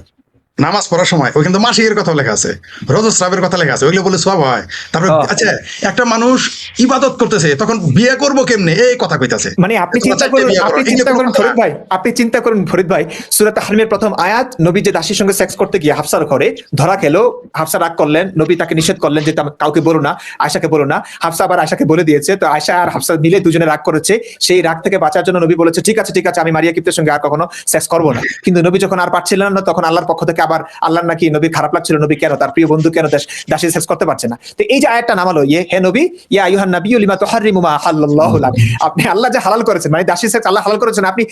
নামাজ পড়ার সময় ওই কিন্তু মাসিকের কথা লেখা আছে, রজস্রাবের কথা লেখা আছে, ওইগুলো বলে সব হয়। তারপরে আচ্ছা, একটা মানুষ ইবাদত করতেছে, তখন বিয়ে করবো কেমনে এই কথা কইতাছে। মানে আপনি চিন্তা করুন ফরিদ ভাই, আপনি চিন্তা করুন ফরিদ ভাই, সূরা তাহরিমের প্রথম আয়াত, নবী যে দাসীর সঙ্গে সেক্স করতে গিয়ে হাফসার ঘরে ধরা খেলো, হাফসা রাগ করলেন, নবী তাকে নিষেধ করলেন যে কাউকে বলো না, আয়েশাকে বলো না। হাফসা আবার আয়েশাকে বলে দিয়েছে, তো আয়েশা আর হাফসা মিলে দুজনে রাগ করেছে। সেই রাগ থেকে বাঁচার জন্য নবী বলেছে ঠিক আছে আমি মারিয়া কিপ্তের সঙ্গে আর কখনো সেক্স করবো না। কিন্তু নবী যখন আর পারছিলেন না, তখন আল্লাহর পক্ষ থেকে আবার আল্লাহ নাকি নবী খারাপ লাগছিল, নবী কেন তার প্রিয় বন্ধু কেন দাসী সেক্স করতে পারছে না। তো এই যে আয়াতটা নামালো, হে নবী ইয়া আইয়ুহান নাবিয়্যু লিমা তুহাররিমু মা আহাল্লাল্লাহু লাক, আপনি আল্লাহ যে হালাল করেছেন, মানে দাসী সেক্স আল্লাহ হালাল করেছেন, আপনি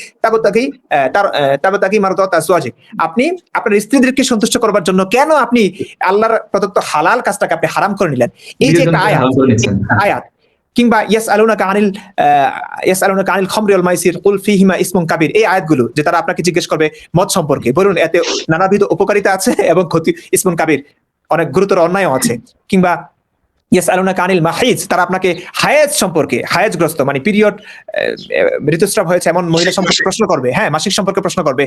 তাবতাগি মারদাত আজওয়াজিক, আপনি আপনার স্ত্রীদেরকে সন্তুষ্ট করবার জন্য কেন আপনি আল্লাহর প্রদত্ত হালাল কাজটাকে আপনি হারাম করে নিলেন? এই যে আয়াত, কিংবা ইয়াসআলুনাকা আনিল খামরি ওয়াল মাইসির কুল ফীহিমা ইসমুন কাবীর, এই আয়াতগুলো যে তারা আপনাকে জিজ্ঞেস করবে মদ সম্পর্কে, বলুন এতে নানাবিধ উপকারিতা আছে এবং ক্ষতি, ইসমুন কাবীর, অনেক গুরুতর অন্যায়ও আছে। কিংবা ইয়াসআলুনাকা আনিল মাহিজ, তারা আপনাকে হায়েজ সম্পর্কে, হায়েজগ্রস্ত মানে পিরিয়ড, ঋতুস্রাব হয়েছে এমন মহিলা সম্পর্কে প্রশ্ন করবে, হ্যাঁ মাসিক সম্পর্কে প্রশ্ন করবে।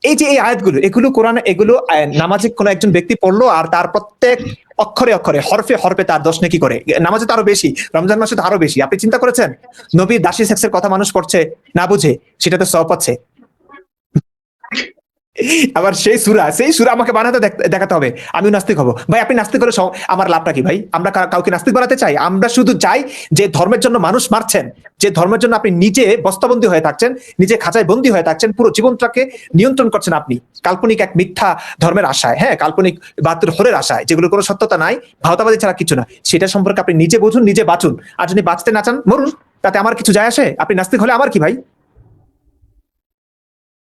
এই যে এই আয়াতগুলো, এগুলো কোরআন, এগুলো নামাজে কোনো একজন ব্যক্তি পড়লো আর তার প্রত্যেক অক্ষরে অক্ষরে হরফে হরফে তার 10 নেকি করে। নামাজে তো আরো বেশি, রমজান মাসে তো আরো বেশি। আপনি চিন্তা করেছেন নবীর দাসী সেক্সের কথা মানুষ পড়ছে না বুঝে, সেটাতে সওয়াব পাচ্ছে। আবার সেই সূরা আমাকে বানাতে দেখাতে হবে, আমিও নাস্তিক হব। ভাই আপনি নাস্তিক হলে আমার লাভটা কি ভাই? আমরা কাউকে নাস্তিক বানাতে চাই? আমরা শুধু চাই যে ধর্মের জন্য মানুষ মারছেন, যে ধর্মের জন্য আপনি নিজে বস্তাবন্দী হয়ে থাকছেন, নিজে খাঁচায় বন্দী হয়ে থাকছেন, পুরো জীবনটাকে নিয়ন্ত্রণ করছেন আপনি কাল্পনিক এক মিথ্যা ধর্মের আশায়, হ্যাঁ কাল্পনিক বাহাত্তর হরের আশায়, যেগুলো কোনো সত্যতা নাই, ভাওতাবাদী ছাড়া কিছু না। সেটা সম্পর্কে আপনি নিজে বুঝুন, নিজে বাঁচুন। আর যদি বাঁচতে না চান মরুন, তাতে আমার কিছু যায় আসে? আপনি নাস্তিক হলে আমার কি ভাই?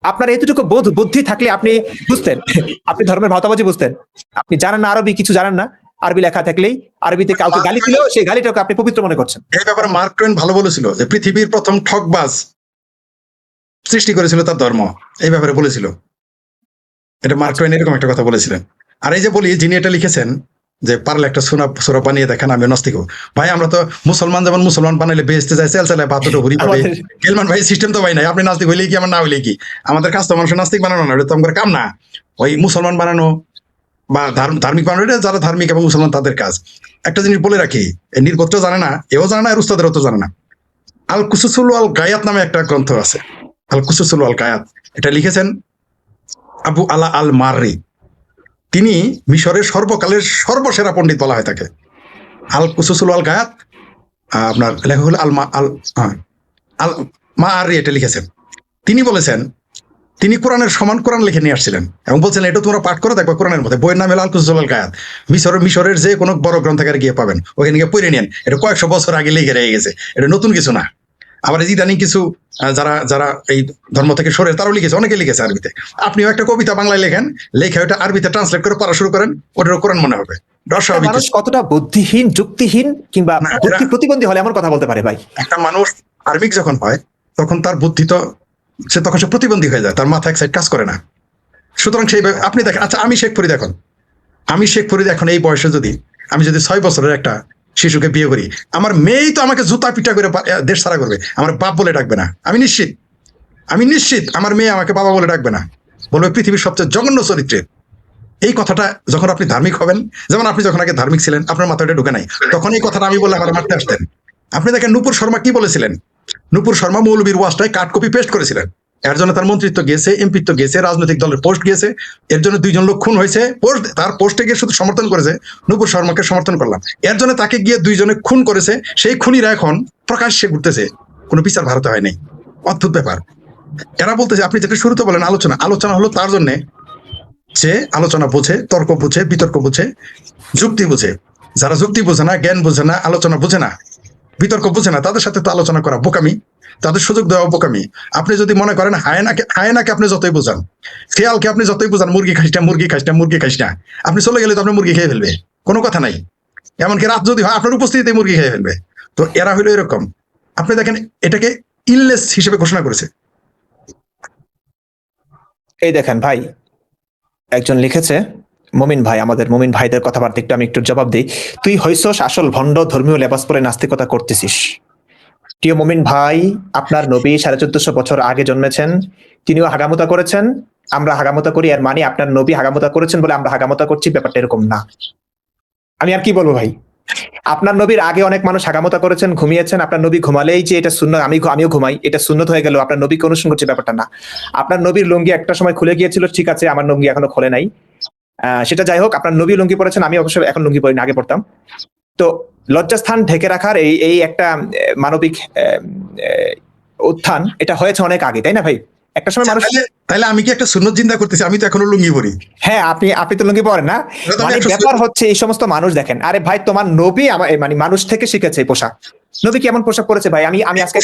আপনার এতটুকু বুদ্ধি থাকলে আপনি বুঝতেন, আপনি ধর্মের ভাওতাবাজি বুঝতেন। আপনি জানেন না আরবি, কিছু জানেন না, আরবি লেখা থাকলেই আরবিতে কাউকে গালি দিলেও সেই গালিটাকে আপনি পবিত্র মনে করছেন। এই ব্যাপারে মার্ক টুয়েন ভালো বলেছিল যে পৃথিবীর প্রথম ঠকবাজ সৃষ্টি করেছিল তার ধর্ম, এই ব্যাপারে বলেছিল। এটা মার্ক টুয়েন এরকম একটা কথা বলেছিলেন। আর এই যে বলি, যিনি এটা লিখেছেন যে পারলে একটা সূরা বানিয়ে দেখেন, আমি নাস্তিক হব। ভাই আমরা তো মুসলমান, যেমন মুসলমান বানাইলে বেহেশতে যায়, চালায় বাতুটো ভরি পাবে। গেলমান ভাই সিস্টেম তো ভাই নাই, আপনি নাস্তিক হইলে কি আমার না হইলে কি? আমাদের কাজ তো মানুষের নাস্তিক বানানো না, এটা তো আমাদের কাম না। ওই মুসলমান বানানো বা ধার্মিক বানানো, এটা যারা ধার্মিক এবং মুসলমান তাদের কাজ। একটা জিনিস বলে রাখি, নির্বোধ জানে না, এও জানে না, আর উস্তাদেরও তো জানে না। আল কুসুসুল আল গায়াত নামে একটা গ্রন্থ আছে, আল কুসুসুল আল গায়াত। এটা লিখেছেন আবু আলা আল মাররি। তিনি মিশরের সর্বকালের সর্বসেরা পণ্ডিত বলা হয় তাকে। আল কুসুসুল আল গায়াত, আপনার লেখক হলো আল মা আররি, এটা লিখেছেন। তিনি বলেছেন তিনি কোরআনের সমান কোরআন লিখে নিয়ে আসছিলেন এবং বলছেন এটা তোমরা পাঠ করে দেখবা কোরআনের মধ্যে। বইয়ের নাম হলো আল কুসুসুল আল গায়াত। মিশরের যে কোনো বড় গ্রন্থাগারে গিয়ে পাবেন, ওখানে গিয়ে পড়ে নেন। এটা কয়েকশো বছর আগে লিখে রয়ে গেছে, এটা নতুন কিছু না। আবার ইদানিং কিছু যারা এই ধর্ম থেকে সরে তারাও লিখেছে, অনেকে লিখেছে আরবিতে। আপনিও একটা কবিতা বাংলায় লেখেন, লেখা ওটা আরবিতে ট্রান্সলেট করে পড়া শুরু করেন, ওটারও কোরআন মনে হবে। মানুষ কতটা বুদ্ধিহীন, যুক্তিহীন কিংবা বুদ্ধি প্রতিবন্ধী হলে এমন কথা বলতে পারে ভাই? একটা মানুষ আরবিক যখন হয় তখন তার বুদ্ধি তো সে প্রতিবন্ধী হয়ে যায়, তার মাথা এক সাইড কাজ করে না। সুতরাং সেই আপনি দেখেন, আচ্ছা আমি শেখ ফরিদ এখন এই বয়সে যদি 6 বছরের একটা শিশুকে বিয়ে করি, আমার মেয়েই তো আমাকে জুতা পিটা করে দেশ ছাড়া করবে, আমার বাপ বলে ডাকবে না। আমি নিশ্চিত আমার মেয়ে আমাকে বাবা বলে ডাকবে না, বলবে পৃথিবীর সবচেয়ে জঘন্য চরিত্রের এই কথাটা যখন আপনি ধার্মিক হবেন, যেমন আপনি যখন আগে ধার্মিক ছিলেন, আপনার মাথায় ঢুকে নাই, তখন এই কথাটা আমি বললে আমার মারতে আসতেন। আপনি দেখেন নূপুর শর্মা কি বলেছিলেন, নূপুর শর্মা মৌলবীর ওয়াজটায় কাট কপি পেস্ট করেছিলেন। এর জন্য তার মন্ত্রিত্ব গিয়েছে, এমপিত্ব গিয়েছে, রাজনৈতিক দলের পোস্ট গিয়েছে, এর জন্য 2 জন লোক খুন হয়েছে। পোস্ট, তার পোস্টে গিয়ে শুধু সমর্থন করেছে, নূপুর শর্মাকে সমর্থন করলাম, এর জন্য তাকে গিয়ে 2 জনে খুন করেছে। সেই খুনিরা এখন প্রকাশ্যে ঘুরতেছে, কোনো বিচার ভারতে হয়নি। অদ্ভুত ব্যাপার। এরা বলতেছে, আপনি যেটা শুরুতে বলেন আলোচনা, আলোচনা হলো তার জন্য যে আলোচনা বোঝে, তর্ক বোঝে, বিতর্ক বোঝে, যুক্তি বোঝে। যারা যুক্তি বোঝে না, জ্ঞান বোঝে না, আলোচনা বোঝে না, বিতর্ক বোঝে না, তাদের সাথে তো আলোচনা করা বোকামি, তাদের সুযোগ দেওয়া বোকামি। আপনি যদি মনে করেন হায়নাকে আপনি যতই বোঝান, খেয়ালকে আপনি যতই বোঝান, মুরগি খাইস না, মুরগি খাইস না, মুরগি খাইস না, আপনি চলে গেলে তো আপনি মুরগি খেয়ে ফেলবে, কোনো কথা নাই। এমনকি রাত যদি হয়, আপনার উপস্থিতিতে মুরগি খেয়ে ফেলবে। তো এরা হইলো এরকম। আপনি দেখেন এটাকে ইলনেস হিসেবে ঘোষণা করেছে। এই দেখেন ভাই, একজন লিখেছে, মুমিন ভাই, আমাদের মুমিন ভাইদের কথাবার্তা একটু আমি একটু জবাব দিই। তুই হইছস আসল ভণ্ড, ধর্মীয় লেবাস পরে নাস্তিকতা করতেছিস। প্রিয় মুমিন ভাই, আপনার নবী 1450 বছর আগে জন্মেছেন, তিনিও হাগামতা করেছেন, আমরা হাগামতা করি। এর মানে আপনার নবী হাগামতা করেছেন বলে আমরা হাগামতা করছি, ব্যাপারটা এরকম না। আমি আর কি বলবো ভাই, আপনার নবীর আগে অনেক মানুষ হাগামতা করেছেন, ঘুমিয়েছেন। আপনার নবী ঘুমালেই যে এটা সুন্নত, আমিও ঘুমাই, এটা সুন্নত হয়ে গেল, আপনার নবীকে অনুসরণ করছে, ব্যাপারটা না। আপনার নবীর লুঙ্গি একটা সময় খুলে গিয়েছিল, ঠিক আছে, আমার লুঙ্গি এখনো খোলে নাই, সেটা যাই হোক। আপনার নবী লুঙ্গি পরেছেন, আমি অবশ্যই এখন লুঙ্গি পরি না, আগে পড়তাম। তো লজ্জাস্থান ঢেকে রাখার এই একটা মানবিক উত্থান, এটা হয়েছে অনেক আগে, তাই না ভাই? একটা সময় মানুষ, তাহলে আমি কি একটা সুন্নত জিন্দা করতেছি? আমি তো এখনো লুঙ্গি পরি। হ্যাঁ, আপনি তো লুঙ্গি পরেন না। মানে ব্যাপার হচ্ছে এই সমস্ত মানুষ দেখেন, আরে ভাই তোমার নবী মানে মানুষ থেকে শিখেছে এই পোশাক। নবী কেমন পোশাক পরেছে ভাই? আমি আজকে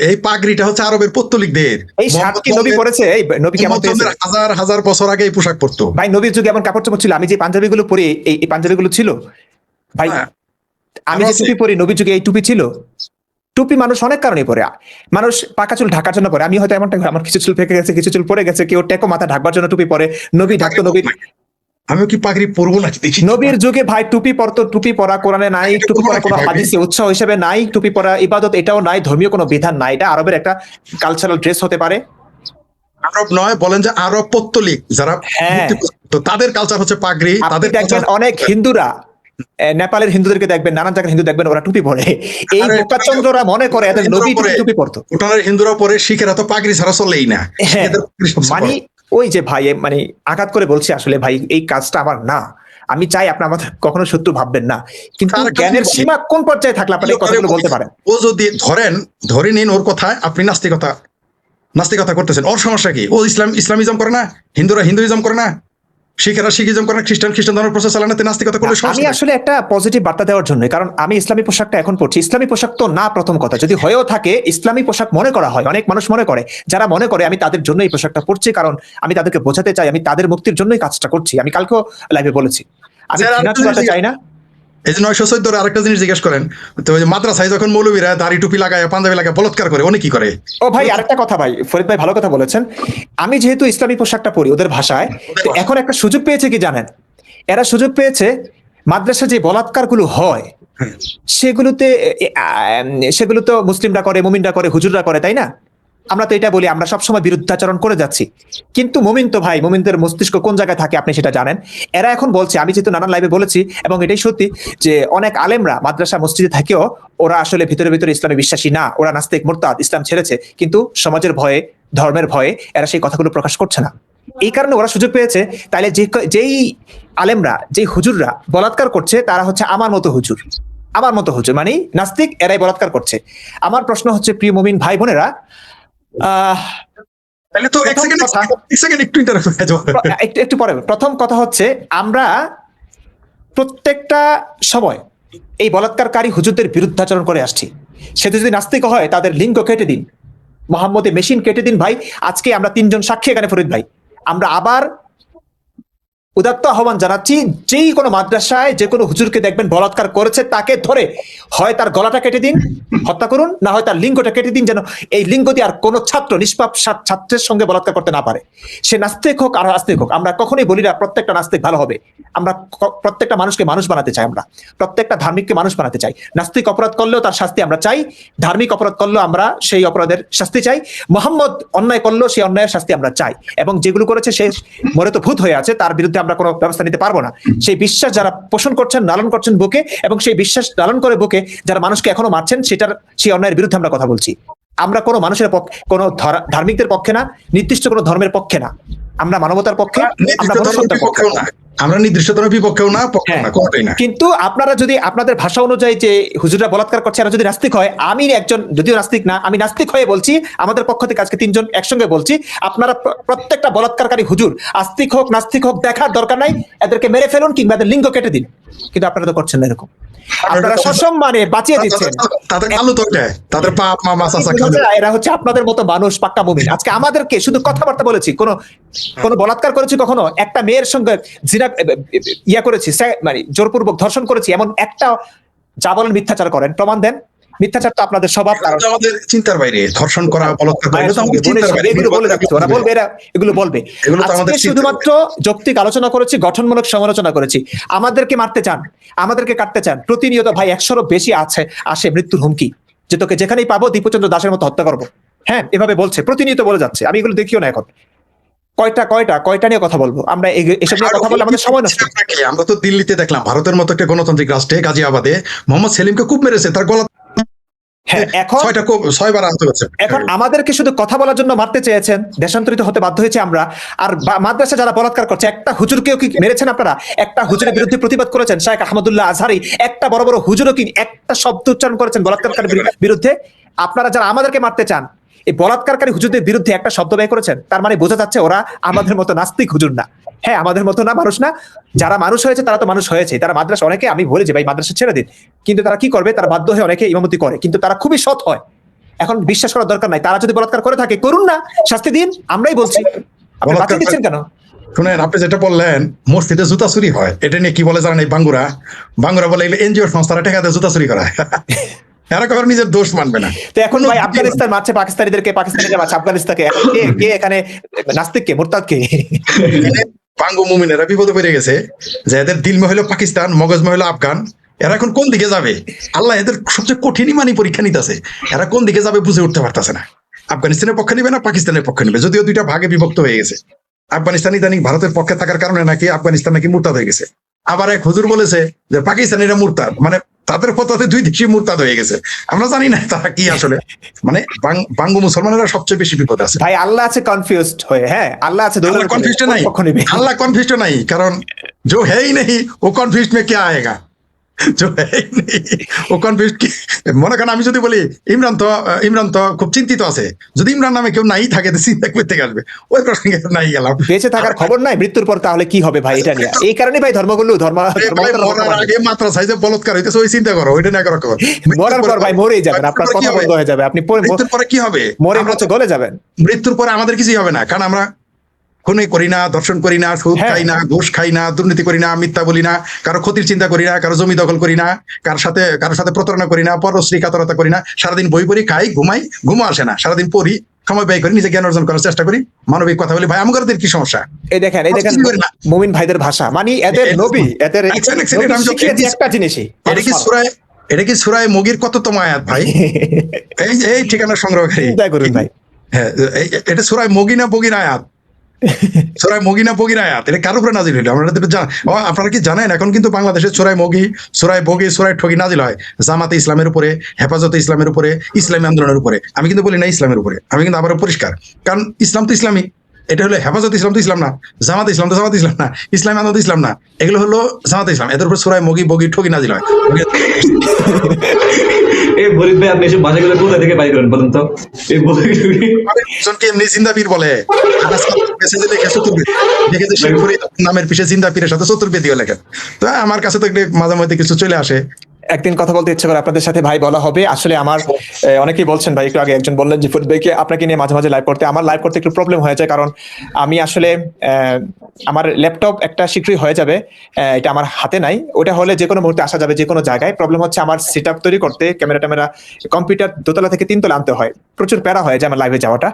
এই পাগড়িটা হচ্ছে আরবের পত্তলিকদের। এই শার্ট কি নবী পরেছে? এই নবী কেমন পেয়েছে? হাজার হাজার বছর আগে এই পোশাক পরতো ভাই। নবীর যুগে এমন কাপড় চোপড় ছিল। আমি যে পাঞ্জাবি গুলো পরি, এই পাঞ্জাবি গুলো ছিল ভাই। আমি যে টুপি পরি, নবীর যুগে এই টুপি ছিল। টুপি মানুষ অনেক কারণে পরে, মানুষ পাকা চুল ঢাকার জন্য পরে। আমি হয়তো এমনটা, আমার কিছু চুল পেকে গেছে, কিছু চুল পরে গেছে, কেউ টেকো মাথা ঢাকবার জন্য টুপি পরে। নবী ঢাকতো, নবীর আমি কি পাগড়ি পরবো না? নবীর যুগে ভাই টুপি পরতো। টুপি পরা কোরআনে নাই, টুপি পরা কোনো হাদিসে উৎসাহ হিসেবে নাই, টুপি পরা ইবাদত এটাও নাই, ধর্মীয় কোনো বিধান নাই। এটা আরবের একটা কালচারাল ড্রেস হতে পারে। আরব নয়, বলেন যে আরব পত্তলিক যারা, তো তাদের কালচার হচ্ছে পাগড়ি। তাদের দেখবেন অনেক হিন্দুরা, নেপালের হিন্দুদেরকে দেখবেন, নানান জায়গার হিন্দু দেখবেন, ওরা টুপি পরে। এই বোকাচন্দ্ররা মনে করে এদের নবী টুপি পরতো। ভুটানের হিন্দুরা পরে, শিখেরা তো পাগড়ি ছাড়া চলেই না। মানে ওই যে ভাই, মানে আঘাত করে বলছি আসলে ভাই, এই কাজটা আমার না। আমি চাই আপনি আমাদের কখনো শত্রু ভাববেন না, কিন্তু জ্ঞানের সীমা কোন পর্যায়ে থাকলে আপনি এই কথাগুলো বলতে পারেন? ও যদি ধরে নিন ওর কথায় আপনি নাস্তিকতা করতেছেন, ওর সমস্যা কি? ও ইসলামিজম করে না, হিন্দুরা হিন্দুইজম করে না, শিখেরা শিখিজম করে না, খ্রিস্টান ধর্মের প্রচার চালানোতে নাস্তিকতা করলে আমি আসলে একটা পজিটিভ বার্তা দেওয়ার জন্য, কারণ আমি ইসলামী পোশাকটা এখন পড়ছি। ইসলামী পোশাক তো না, প্রথম কথা। যদি হয়েও থাকে ইসলামী পোশাক মনে করা হয়, অনেক মানুষ মনে করে, যারা মনে করে আমি তাদের জন্য এই পোশাকটা পড়ছি, কারণ আমি তাদেরকে বোঝাতে চাই আমি তাদের মুক্তির জন্যই কাজটা করছি। আমি কালকেও লাইভে বলেছি, আমি ঘৃণা ছড়াতে চাই না। এই যে 914 আরেকটা জিনিস জিজ্ঞেস করেন তো, ওই যে মাদ্রাসায় যখন মৌলবীরা দাড়ি টুপি লাগায়, পাঞ্জাবি লাগায় বলৎকার করে, উনি কি করে? ও ভাই, আরেকটা কথা ভাই, ফরিদ ভাই ভালো কথা বলেছেন। আমি যেহেতু ইসলামী পোশাকটা পরি ওদের ভাষায়, তো এখন একটা সুযোগ পেয়েছে কি জানেন? এরা সুযোগ পেয়েছে মাদ্রাসা যে বলাৎকার গুলো হয় সেগুলো তো মুসলিমরা করে, মুমিনরা করে, হুজুররা করে, তাই না? আমরা তো এটা বলি, আমরা সবসময় বিরুদ্ধাচরণ করে যাচ্ছি। কিন্তু মুমিন তো ভাই, মুমিনদের মস্তিষ্ক কোন জায়গায় থাকে আপনি সেটা জানেন। এরা এখন বলছে, আমি যেহেতু নানান লাইভে বলেছি এবং এটাই সত্যি, যে অনেক আলেমরা মাদ্রাসা মসজিদে থাকেও ওরা আসলে ভিতরে ভিতরে ইসলামে বিশ্বাসী না, ওরা নাস্তিক, মুরতাদ, ইসলাম ছেড়েছে, কিন্তু সমাজের ভয়ে, ধর্মের ভয়ে এরা সেই কথাগুলো প্রকাশ করছে না। এই কারণে ওরা সুযোগ পেয়েছে। তাইলে যেই আলেমরা, যেই হুজুররা বলাৎকার করছে, তারা হচ্ছে আমার মতো হুজুর, মানে নাস্তিক, এরাই বলাৎকার করছে। আমার প্রশ্ন হচ্ছে, প্রিয় মুমিন ভাই বোনেরা, একটু পরে, প্রথম কথা হচ্ছে, আমরা প্রত্যেকটা সময় এই বলাৎকারকারী হুজুরদের বিরুদ্ধাচরণ করে আসছি। সে যদি নাস্তিক হয় তাদের লিঙ্গ কেটে দিন, মোহাম্মদের মেশিন কেটে দিন ভাই। আজকে আমরা 3 জন সাক্ষী এখানে, ফরিদ ভাই, আমরা আবার উদাত্ত আহ্বান জানাচ্ছি, যেই কোনো মাদ্রাসায় যে কোনো হুজুরকে দেখবেন বলাৎকার করেছে, তাকে ধরে হয় তার গলাটা কেটে দিন, হত্যা করুন, না হয় তার লিঙ্গটা কেটে দিন, যেন এই লিঙ্গ দিয়ে আর কোনো ছাত্র, নিষ্পাপ ছাত্রের সঙ্গে বলাৎকার করতে না পারে। সে নাস্তিক হোক আর আস্তিক হোক, আমরা কখনোই বলি না প্রত্যেকটা নাস্তিক ভালো হবে। আমরা প্রত্যেকটা মানুষকে মানুষ বানাতে চাই, আমরা প্রত্যেকটা ধার্মিককে মানুষ বানাতে চাই। নাস্তিক অপরাধ করলেও তার শাস্তি আমরা চাই, ধার্মিক অপরাধ করলেও আমরা সেই অপরাধের শাস্তি চাই, মোহাম্মদ অন্যায় করলেও সেই অন্যায়ের শাস্তি আমরা চাই, এবং যেগুলো করেছে সে মরে তো ভূত হয়ে আছে, তার বিরুদ্ধে আমরা কোনো ব্যবস্থা নিতে পারবো না। সেই বিশ্বাস যারা পোষণ করছেন, লালন করছেন বুকে, এবং সেই বিশ্বাস লালন করে বুকে যারা মানুষকে এখনো মারছেন, সেই অন্যায়ের বিরুদ্ধে আমরা কথা বলছি। আমরা কোনো মানুষের পক্ষে, কোনো ধার্মিকদের পক্ষে না, নির্দিষ্ট কোনো ধর্মের পক্ষে না, আমরা মানবতার পক্ষে, আমরা মনুষ্যত্বের পক্ষে। আমরা নির্দিষ্ট ধর্মের বিপক্ষেও না, পক্ষে না, কোনটাই না। কিন্তু আপনারা যদি আপনাদের ভাষা অনুযায়ী যে হুজুররা বলাৎকার করছে, এরা যদি নাস্তিক হয়, আমি একজন যদিও নাস্তিক না, আমি নাস্তিক হয়ে বলছি, আমাদের পক্ষ থেকে আজকে 3 জন একসঙ্গে বলছি, আপনারা প্রত্যেকটা বলাৎকারকারী হুজুর আস্তিক হোক নাস্তিক হোক দেখার দরকার নাই, এদেরকে মেরে ফেলুন কিংবা এদের লিঙ্গ কেটে দিন। কিন্তু আপনারা তো করছেন না এরকম। আপনারা সসম্মানে বাঁচিয়ে দিচ্ছেন। তাদের আলু তো তাদের বাপ মা চাচা খাবে। এরা হচ্ছে আপনাদের মতো মানুষ, পাক্কা মুমিন। আজকে আমাদেরকে শুধু কথাবার্তা বলেছি, কোন বলাৎকার করেছি কখনো, একটা মেয়ের সঙ্গে জিনা করেছি, মানে জোরপূর্বক ধর্ষণ করেছি, এমন একটা যা বলেন মিথ্যাচার করেন, প্রমাণ দেন। মিথ্যাচার তো আপনাদের স্বভাব, কারণ আমাদের চিন্তার বাইরে, ধর্ষণ করা, বলাৎকার করা, এটা তো আমাদের চিন্তার বাইরে। এগুলো বলে যাচ্ছে, ওরা বলবে, এগুলো বলবে। আজকে শুধুমাত্র যৌক্তিক আলোচনা করেছি, গঠনমূলক সমালোচনা করেছি। আমাদেরকে মারতে চান, আমাদেরকে কাটতে চান, প্রতিনিয়ত ভাই 100-এরও বেশি আসে মৃত্যুর হুমকি, যে তোকে যেখানেই পাবো দীপচন্দ্র দাসের মতো হত্যা করবো। হ্যাঁ, এভাবে বলছে, প্রতিনিয়ত বলে যাচ্ছে। আমি এগুলো দেখিও না এখন। কয়টা নিয়ে কথা বলবো আমরা? এসব নিয়ে কথা বললে আমাদের সময় নষ্ট। আমরা তো দিল্লিতে দেখলাম, ভারতের মতো একটা গণতান্ত্রিক রাষ্ট্রে গাজিয়াবাদে মোহাম্মদ সেলিমকে খুব মেরেছে, তার গলা এখন আমাদেরকে শুধু কথা বলার জন্য মারতে চেয়েছেন, দেশান্তরিত হতে বাধ্য হয়েছে আমরা। আর মাদ্রাসা যারা বলাৎকার করছে, একটা হুজুরকেও কি মেরেছেন আপনারা? একটা হুজুরের বিরুদ্ধে প্রতিবাদ করেছেন, শেখ আহমদুল্লাহ আজহারি, একটা বড় বড় হুজুরও কি একটা শব্দ উচ্চারণ করেছেন বলাৎকারকারীর বিরুদ্ধে? আপনারা যারা আমাদেরকে মারতে চান, এই বলাৎকারকারী হুজুরদের বিরুদ্ধে একটা শব্দ ব্যয় করেছেন, তার মানে বোঝা যাচ্ছে ওরা আমাদের মতো নাস্তিক হুজুর না। হ্যাঁ, আমাদের মতো না, মানুষ না। যারা মানুষ হয়েছে তারা তো মানুষ হয়েছে। তারা মাদ্রাসা, অনেকে আমি বলি যে ভাই মাদ্রাসা ছেড়ে দিন, কিন্তু তারা কি করবে? তারা বাধ্য হয়ে অনেকে ইমামতি করে, কিন্তু তারা খুবই সৎ হয়। এখন বিশ্বাস করার দরকার নাই, তারা যদি বলাৎকার করে থাকে করুন না, শাস্তি দিন, আমরাই বলছি। আপনি বাঁচিয়ে দিচ্ছেন কেন? শুনেন, আপনি যেটা বললেন মসজিদে জুতা চুরি হয়, এটা নিয়ে কি বলে জানেন? এই বাঙ্গুরা বলে এনজিও সংস্থারা ঠেকাতে জুতা চুরি করা। এরা কখনো নিজের দোষ মানবে না। তো এখন ভাই আফগানিস্তান মারছে পাকিস্তানিদেরকে, পাকিস্তানিরা মারছে আফগানিস্তানকে, কে এখানে নাস্তিক, কে মুরতাদ, কে? বাঙ্গু মুমিনেরা বিপদে পড়ে গেছে যে এদের দিলমে হলো পাকিস্তান, মগজমে হলো আফগান। এরা এখন কোন দিকে যাবে? আল্লাহ এদের সবচেয়ে কঠিন ইমানি পরীক্ষা নিতেছে। এরা কোন দিকে যাবে বুঝে উঠতে পারতেছে না। আফগানিস্তানের পক্ষে নিবে না পাকিস্তানের পক্ষে নিবে, যদিও দুইটা ভাগে বিভক্ত হয়ে গেছে। আফগানিস্তান ইদানিং ভারতের পক্ষে থাকার কারণে নাকি আফগানিস্তান নাকি মুরতাদ হয়ে গেছে। আবার এক হুজুর বলেছে যে পাকিস্তানিরা মুরতাদ, মানে তাদের ফতোয়াতে 2 দেশই মুরতাদ হয়ে গেছে। আমরা জানি না তারা কি আসলে, মানে বাঙ্গু মুসলমানেরা সবচেয়ে বেশি বিপদে আছে। ভাই আল্লাহ আছে কনফিউজড হয়ে। হ্যাঁ, আল্লাহ আছে, আল্লাহ কনফিউজড নাই, আল্লাহ কনফিউজড নাই, কারণ जो है ही नहीं वो कन्फ्यूज में क्या आएगा, जो है ही नहीं वो कन्फ्यूज। মনে করেন আমি যদি বলি ইমরান তো খুব চিন্তিত আছে, যদি ইমরান নামে কেউ নাই থাকে তো চিন্তা করতে আসবে, ওই প্রসঙ্গে নাই গেলাম। বেঁচে থাকার খবর নাই, মৃত্যুর পর তাহলে কি হবে ভাই? এটা নিয়ে এই কারণে ভাই মরার আগে মাত্রা সাইজে বলৎকার হইতেছে, ওই চিন্তা করো, ওইটা না করো। মরার পর ভাই মরেই যাবেন, আপনার কথা বন্ধ হয়ে যাবে, আপনি মৃত্যুর পরে কি হবে? মরে হচ্ছে গলে যাবেন। মৃত্যুর পরে আমাদের কিছুই হবে না, কারণ আমরা খুনই করি না, দর্শন করি না, সুদ খাই না, ঘুষ খাই না, দুর্নীতি করি না, মিথ্যা বলি না, কারো ক্ষতির চিন্তা করি না, কারো জমি দখল করি না, কারোর সাথে প্রতারণা করি না, পরশ্রী কাতরতা করি না। সারাদিন বই পড়ি, খাই, ঘুমো আসে না, সারাদিন পড়ি, সময় ব্যয় করি, নিজে জ্ঞান অর্জন করার চেষ্টা করি, মানবিক কথা বলি। ভাই আমাদের কি সমস্যা? এই দেখেন মুমিন ভাইদের ভাষা, মানে এদের নবী, এদের একটা জিনিসই। এটা কি সূরা মুগীর কততম আয়াত ভাই? এই ঠিকানা সংগ্রহকারী ভাই, হ্যাঁ, এটা সূরা মুগী না বগীর আয়াত? সূরা মুগী না বগীর আয়াত? এটা কার উপরে নাজিল হইলো? আপনারা কি জানেন এখন কিন্তু বাংলাদেশে সূরা মুগী, সূরা বগী, সূরা ঠগী নাজিল হয় জামাতে ইসলামের উপরে, হেফাজতে ইসলামের উপরে, ইসলামী আন্দোলনের উপরে। আমি কিন্তু বলি না ইসলামের উপরে, আমি কিন্তু আবার পরিষ্কার, কারণ ইসলাম তো ইসলামী। এটা হলো হেফাজত ইসলাম তো ইসলাম না, জামাত ইসলাম তো জামাত ইসলাম না, ইসলামী আন্দোলন ইসলাম না, এগুলো হলো জামাত ইসলাম। এদের উপর সূরা মুগী, বগী, ঠগী নাজিল হয়। এই ফরিদ ভাই, আপনি এসব ভাষাগুলো কোথা থেকে পাই করেন বলুন তো? এই এমনি জিন্দাপীর বলে, দেখেছে শেখ ফরিদ নামের পিছে জিন্দাপীরের সাথে চতুর্বেদীও লেখেন। তো আমার কাছে তো মাঝে মধ্যে কিছু চলে আসে। একদিন কথা বলতে ইচ্ছে করে আপনাদের সাথে ভাই, বলা হবে। আসলে আমার অনেকেই বলছেন ভাই, একটু আগে একজন বললেন যে ফরিদ ভাইকে আপনাকে নিয়ে মাঝে মাঝে লাইভ করতে। আমার লাইভ করতে একটু প্রবলেম হয়ে যায়, কারণ আমি আসলে আমার ল্যাপটপ একটা শীঘ্রই হয়ে যাবে, এটা আমার হাতে নাই। ওটা হলে যে কোনো মুহূর্তে আসা যাবে যে কোনো জায়গায়। প্রবলেম হচ্ছে আমার সেট আপ তৈরি করতে, ক্যামেরা কম্পিউটার 2 তলা থেকে 3 তলা আনতে হয়, প্রচুর প্যারা হয় যে আমার লাইভে যাওয়াটা।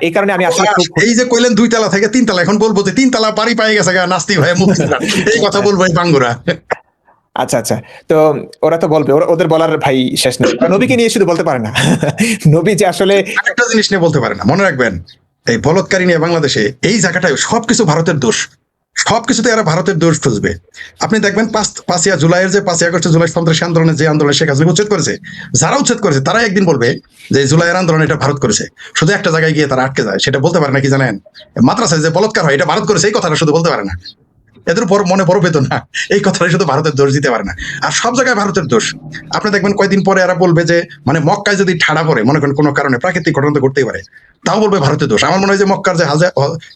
এই কারণে আমি আসলে এই যে কইলেন 2 তলা থেকে 3 তলা, এখন বলবো যে 3 তলা বাড়ি পাই গেছে নাস্তিক হয়ে মুক্তি, এই কথা বলবো এই বাঙ্গুরা। আচ্ছা, তো ওরা তো বলবে, ওদের বলার ভাই শেষ নেই। নবীকে নিয়ে শুধু বলতে পারে না, নবী যে আসলে একটা জিনিস নিয়ে বলতে পারে না। মনে রাখবেন, এই বলৎকারী নিয়ে বাংলাদেশে এই জায়গাটায় সবকিছু ভারতের দোষ। সবকিছুতে এরা ভারতের দোষ খুঁজবে। আপনি দেখবেন 5 জুলাইয়ের যে 5 আগস্ট জুলাই সন্ত্রাসী আন্দোলনে যে আন্দোলন শেখ হাসিনা উচ্ছেদ করেছে, যারা উচ্ছেদ করেছে তারা একদিন বলবে যে জুলাইয়ের আন্দোলন এটা ভারত করেছে। শুধু একটা জায়গায় গিয়ে তারা আটকে যায়, সেটা বলতে পারে না কি জানেন? মাদ্রাসায় যে বলৎকার হয় এটা ভারত করেছে, এই কথাটা শুধু বলতে পারে না। এদের উপর মনে বড় বেদনা, এই কথাটা শুধু ভারতের দোষ দিতে পারে না, আর সব জায়গায় ভারতের দোষ। আপনি দেখবেন কয়েকদিন পরে এরা বলবে যে মানে মক্কায় যদি ঠাড়া পড়ে, মনে করেন কোনো কারণে প্রাকৃতিক ঘটনা তো ঘটতেই পারে, তাও বলবে ভারতের দোষ। আমার মনে হয় যে মক্কার যে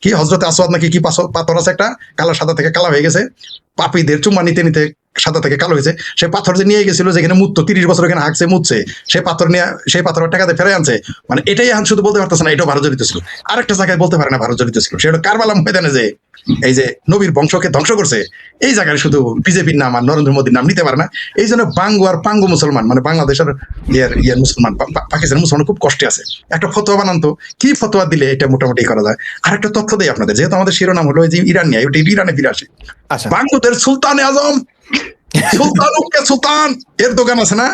কি হজরতে আসওয়াদ নাকি কি পাথর আছে একটা, কালা সাদা থেকে কালা হয়ে গেছে, পাপীদের চুম্মা নিতে নিতে সাদা থেকে কালো হয়েছে, সেই পাথর যে নিয়ে গেছিল যেখানে মুততো 30 বছর এখানে হাঁকছে মুতছে, সেই পাথর নিয়ে সেই পাথর টাকাতে ফেরে আনছে, মানে এটাই এখন শুধু বলতে পারতেছে না এটাও ভারত জড়িত ছিল। আরেকটা জায়গায় বলতে পারে না ভারত জড়িত ছিল, সেটা কারবালা ময়দানে যে এই যে নবীর বংশকে ধ্বংস করছে, এই জায়গায় শুধু বিজেপির নাম আর নরেন্দ্র মোদীর নাম নিতে পারে না। এই জন্য বাঙ্গু আর পাঙ্গু মুসলমান, মানে বাংলাদেশের ইয়ার মুসলমান, পাকিস্তানের মুসলমান খুব কষ্টে আছে। একটা ফতোয়া বানান তো, কি ফতোয়া দিলে এটা মোটামুটি করা যায়? আর একটা তথ্য দেই আপনাদের, যেহেতু আমাদের শিরোনাম হলো যে ইরান নিয়ে, ওটা ইরানে ফিরে আসে। আচ্ছা, বাঙ্গুদের সুলতান আজম, সুলতান উকে সুলতান এর দোকান আছে না?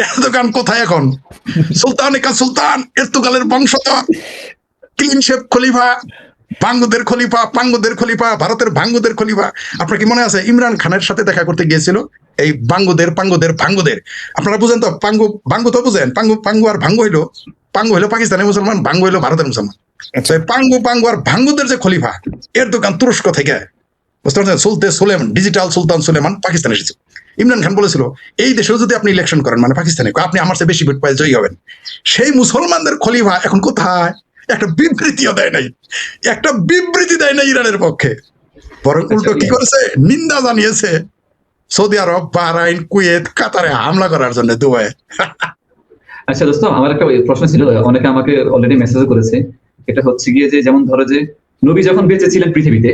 এর দোকান কোথায় এখন? সুলতান একা সুলতান এরতুগালের বংশধর, ক্লিন শেপ খলিফা, বাঙ্গুদের খলিফা, পাঙ্গুদের খলিফা, ভারতের ভাঙ্গুদের খলিফা। আপনার কি মনে আছে ইমরান খানের সাথে দেখা করতে গিয়েছিল এই বাঙ্গুদের ভাঙ্গুদের? আপনারা বুঝেন তো? বাঙ্গু তো বুঝেন, পাঙ্গু আর ভাঙ্গু হইলো পাকিস্তানের মুসলমান, ভাঙ্গু হইলো ভারতের মুসলমান। পাঙ্গু আর ভাঙ্গুদের যে খলিফা, এর দোকান তুরস্ক থেকে, বুঝতে পারছেন? সুলেমান, ডিজিটাল সুলতান সুলেমান পাকিস্তান এসেছে। ইমরান খান বলেছিল এই দেশেও যদি আপনি ইলেকশন করেন, মানে পাকিস্তানে, আপনি আমার চেয়ে বেশি ভোট পাই জয়ী হবেন। সেই মুসলমানদের খলিফা এখন কোথায়? একটা বিবৃতিও দেয় নাই, একটা বিবৃতি দেয় নাই ইরানের পক্ষে, বরং উল্টো কি করেছে? নিন্দা জানিয়েছে সৌদি আরব, বাহরাইন, কুয়েত, কাতারে হামলা করার জন্য, দুবাই। আচ্ছা দোস্ত, আমার একটা প্রশ্ন ছিল, অনেকে আমাকে অলরেডি মেসেজ করেছে। এটা হচ্ছে গিয়ে যে যেমন ধরো যে নবী যখন বেঁচে ছিলেন পৃথিবীতে,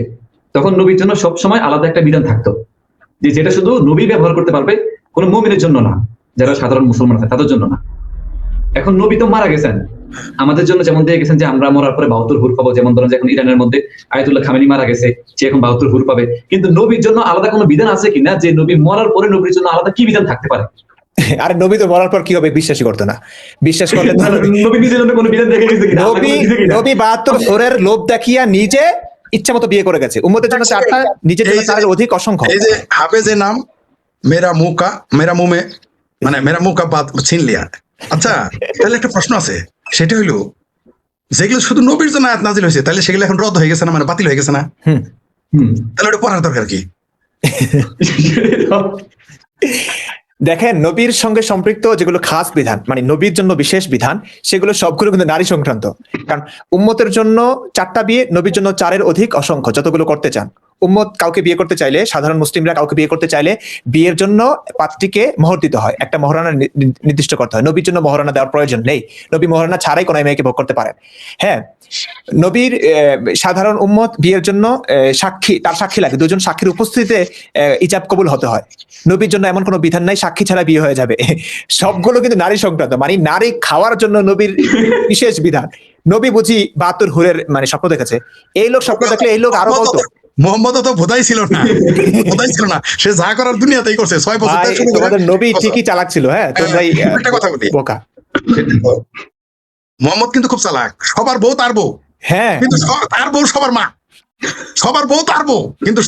তখন নবীর জন্য সব সময় আলাদা একটা বিধান থাকতো, যে যেটা শুধু নবী ব্যবহার করতে পারবে, কোনো মুমিনের জন্য না, যারা সাধারণ মুসলমান আছে তাদের জন্য না। এখন নবী তো মারা গেছেন, আমাদের জন্য যেমন দিয়ে গেছেন যে আমরা মরার পরে 72 হুর পাবো। যেমন ধরেন যে এখন ইরানের মধ্যে আয়াতুল্লাহ খামেনি মারা গেছে, সে এখন 72 হুর পাবে। কিন্তু নবীর জন্য আলাদা কোনো বিধান আছে কিনা, যে নবী মরার পরে নবীর জন্য আলাদা কি বিধান থাকতে পারে? আরে নবী তো মরার পর কি হবে বিশ্বাসই করতো না, বিশ্বাস করলে তো নবী নিজের জন্য কোনো বিধান দেখে গেছে কিনা? নবী 72 হোরের লোভ দেখিয়া নিজে ইচ্ছা মতো বিয়ে করে গেছে, উম্মতের জন্য 4টা, নিজের জন্য 4-এর অধিক অসংখ্য। এই যে হাফেজে নাম মেরা মুমে, মানে মেরা মুকা বাত ছিন লিয়া। আচ্ছা, তাহলে একটা প্রশ্ন আছে, সেটা হইলো যেগুলো শুধু নবীর জন্য আয়াত নাজিল হয়েছে, তাহলে সেগুলো এখন রদ হয়ে গেছে না, মানে বাতিল হয়ে গেছে না? তাহলে ওটা পড়ার দরকার কি? দেখেন, নবীর সঙ্গে সম্পৃক্ত যেগুলো খাস বিধান, মানে নবীর জন্য বিশেষ বিধান, সেগুলো সবগুলো কিন্তু নারী সংক্রান্ত। কারণ উম্মতের জন্য 4টা বিয়ে, নবীর জন্য 4-এর অধিক অসংখ্য, যতগুলো করতে চান। উম্মত কাউকে বিয়ে করতে চাইলে, সাধারণ মুসলিমরা কাউকে বিয়ে করতে চাইলে বিয়ের জন্য পাত্রীকে মোহর দিতে হয়, একটা মহারণা নির্দিষ্ট করতে হয়। নবীর জন্য মহারণা দেওয়ার প্রয়োজন নেই, নবী মহারণা ছাড়াই কোনো মেয়েকে ভোগ করতে পারেন। হ্যাঁ, নবীর সাধারণ উম্মত বিয়ের জন্য তার সাক্ষী লাগে, 2জন সাক্ষীর উপস্থিতিতে ইজাব কবুল হতে হয়। নবীর জন্য এমন কোনো বিধান নাই সাক্ষী ছাড়া বিয়ে হয়ে যাবে। সবগুলো কিন্তু নারী সংক্রান্ত, মানে নারী খাওয়ার জন্য নবীর বিশেষ বিধান। নবী বুঝি 72 হুরের মানে স্বপ্ন দেখেছে, এই লোক স্বপ্ন দেখলে এই লোক আরো বলতো মোহাম্মদ তো বোধাই ছিল না, সে যা করার দুনিয়াতেই করছে। 6 বছর তোমাদের নবী ঠিকই চালাক ছিল। হ্যাঁ, তোমরাই একটা কথা বলি, বোকা। মোহাম্মদ কিন্তু খুব চালাক, সবার বউ তার বউ, হ্যাঁ, কিন্তু তার বউ সবার মা, সবার বউ তার বউ, কিন্তু